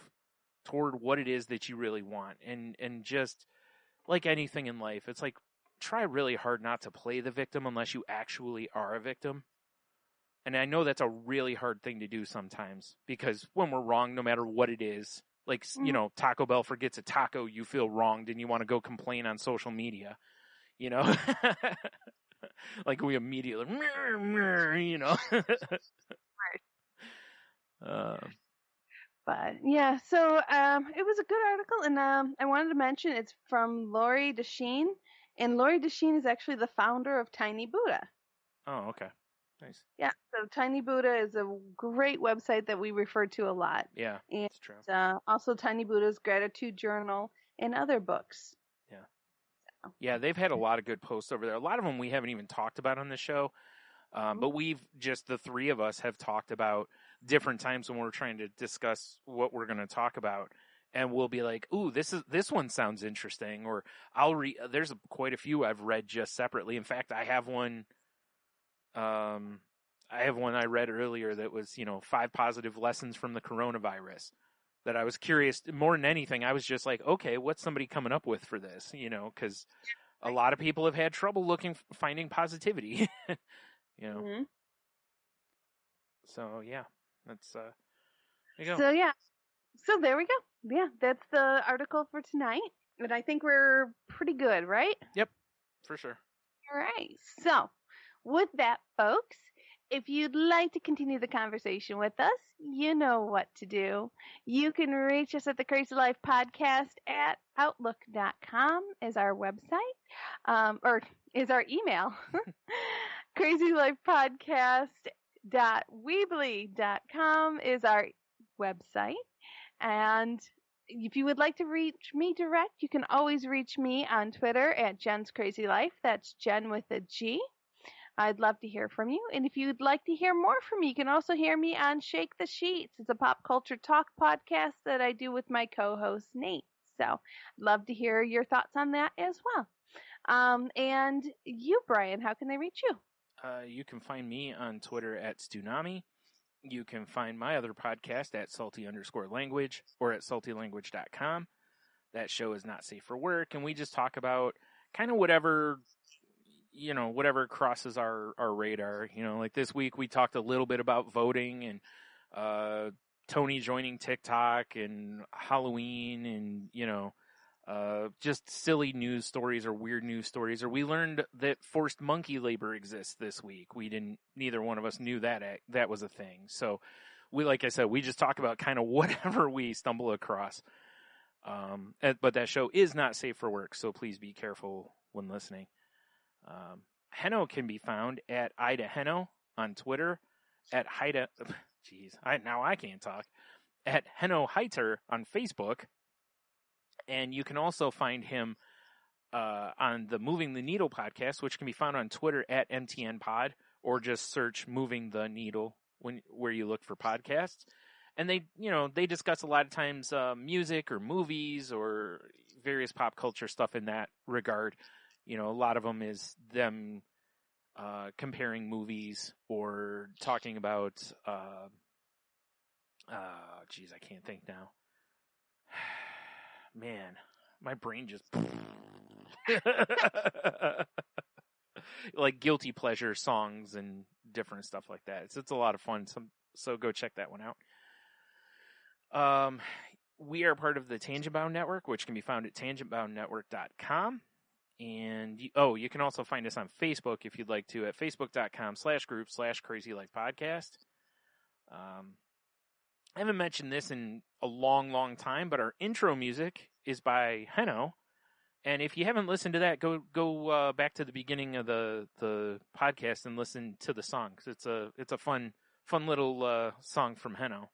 toward what it is that you really want. And just like anything in life, it's like, try really hard not to play the victim unless you actually are a victim. And I know that's a really hard thing to do sometimes, because when we're wrong, no matter what it is, like, you know, Taco Bell forgets a taco, you feel wronged and you want to go complain on social media, you know, like we immediately, you know, but yeah, so it was a good article, and I wanted to mention it's from Lori Desheen, and Lori Desheen is actually the founder of Tiny Buddha. Oh, okay. Nice. Yeah, so Tiny Buddha is a great website that we refer to a lot. Yeah, and that's true. Also Tiny Buddha's Gratitude Journal and other books. Yeah. So. Yeah, they've had a lot of good posts over there. A lot of them we haven't even talked about on the show, but we've just, the three of us have talked about different times when we're trying to discuss what we're going to talk about. And we'll be like, ooh, this one sounds interesting. Or there's quite a few I've read just separately. In fact, I have one I read earlier that was, 5 positive lessons from the coronavirus, that I was curious more than anything. I was just like, okay, what's somebody coming up with for this? Cause a lot of people have had trouble finding positivity, Mm-hmm. So yeah, that's, there you go. So there we go. Yeah, that's the article for tonight. And I think we're pretty good, right? Yep, for sure. All right. So with that, folks, if you'd like to continue the conversation with us, you know what to do. You can reach us at the Crazy Life Podcast at outlook.com is our website, or is our email. crazylifepodcast.weebly.com is our website. And if you would like to reach me direct, you can always reach me on Twitter at Jen's Crazy Life. That's Jen with a G. I'd love to hear from you. And if you'd like to hear more from me, you can also hear me on Shake the Sheets. It's a pop culture talk podcast that I do with my co-host, Nate. So I'd love to hear your thoughts on that as well. And you, Brian, how can they reach you? You can find me on Twitter at Stunami. You can find my other podcast at salty_language or at saltylanguage.com. That show is not safe for work, and we just talk about kind of whatever crosses our radar. Like this week we talked a little bit about voting and Tony joining TikTok and Halloween and, just silly news stories or weird news stories. Or we learned that forced monkey labor exists this week. Neither one of us knew that was a thing. So like I said, we just talk about kind of whatever we stumble across. But that show is not safe for work, so please be careful when listening. Henno can be found at Ida Henno on Twitter, at Haida, now I can't talk, at Henno Heiter on Facebook, and you can also find him on the Moving the Needle podcast, which can be found on Twitter at MTNPod, or just search Moving the Needle where you look for podcasts. And they discuss a lot of times music or movies or various pop culture stuff in that regard. A lot of them is them comparing movies or talking about, I can't think now. Man, my brain just like guilty pleasure songs and different stuff like that. It's a lot of fun. So go check that one out. We are part of the Tangent Bound Network, which can be found at tangentboundnetwork.com. And you can also find us on Facebook if you'd like to at facebook.com/group/crazylifepodcast. I haven't mentioned this in a long, long time, but our intro music is by Henno. And if you haven't listened to that, go back to the beginning of the podcast and listen to the song, 'cause it's a fun little song from Henno.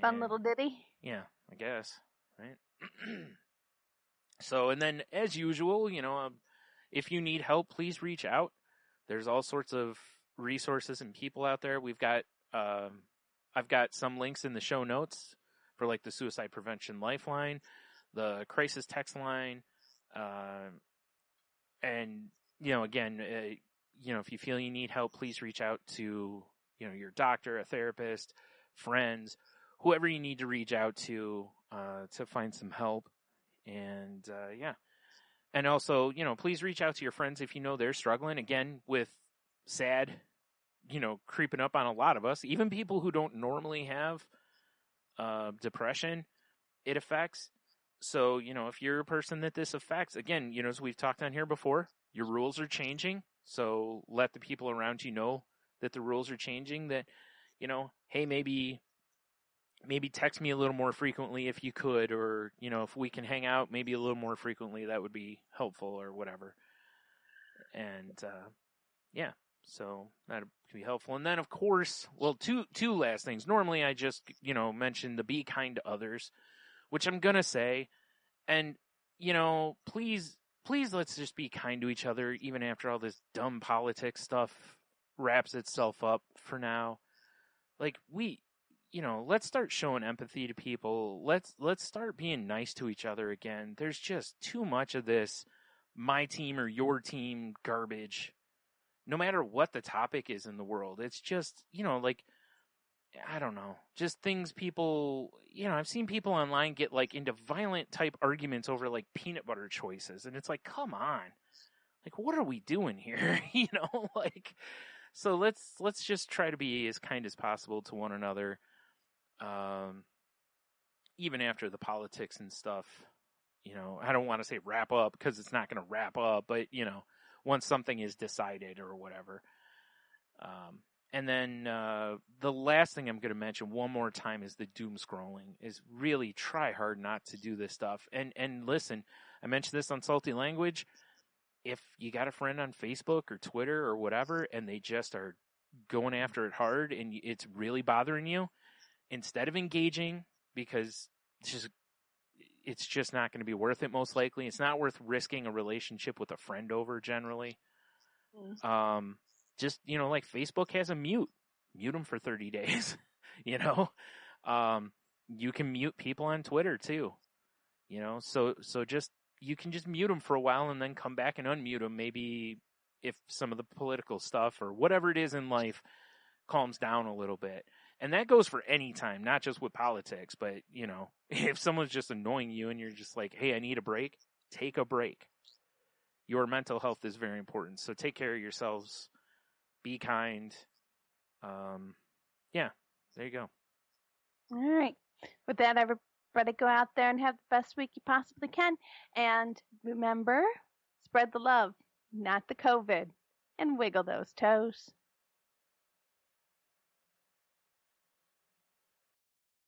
Fun little ditty. Yeah, I guess, right? So, and then as usual, if you need help, please reach out. There's all sorts of resources and people out there. We've got, I've got some links in the show notes for like the Suicide Prevention Lifeline, the Crisis Text Line, and, again, if you feel you need help, please reach out to, your doctor, a therapist, friends, whoever you need to reach out to find some help. And yeah. And also, please reach out to your friends if you know they're struggling, again, with SAD, creeping up on a lot of us. Even people who don't normally have depression, it affects. So, if you're a person that this affects, again, as we've talked on here before, your rules are changing. So let the people around you know that the rules are changing, that, hey, maybe text me a little more frequently if you could, or, if we can hang out maybe a little more frequently, that would be helpful, or whatever. And, yeah, so that could be helpful. And then, of course, well, two last things. Normally I just, mention the be kind to others, which I'm going to say, and, please let's just be kind to each other, even after all this dumb politics stuff wraps itself up for now. Like, let's start showing empathy to people. Let's start being nice to each other again. There's just too much of this my team or your team garbage, no matter what the topic is in the world. It's just, I don't know, just things people, I've seen people online get like into violent type arguments over like peanut butter choices. And it's like, come on, like, what are we doing here? So let's just try to be as kind as possible to one another. Even after the politics and stuff, I don't want to say wrap up, because it's not going to wrap up, but once something is decided or whatever. And then the last thing I'm going to mention one more time is the doom scrolling. Is really try hard not to do this stuff. And listen, I mentioned this on Salty Language. If you got a friend on Facebook or Twitter or whatever, and they just are going after it hard and it's really bothering you, instead of engaging, because it's just not going to be worth it, most likely. It's not worth risking a relationship with a friend over, generally. Just, like Facebook has a mute them for 30 days, you can mute people on Twitter too, so just, you can just mute them for a while and then come back and unmute them. Maybe if some of the political stuff or whatever it is in life calms down a little bit. And that goes for any time, not just with politics, but, if someone's just annoying you and you're just like, hey, I need a break, take a break. Your mental health is very important. So take care of yourselves. Be kind. Yeah, there you go. All right. With that, everybody go out there and have the best week you possibly can. And remember, spread the love, not the COVID, and wiggle those toes.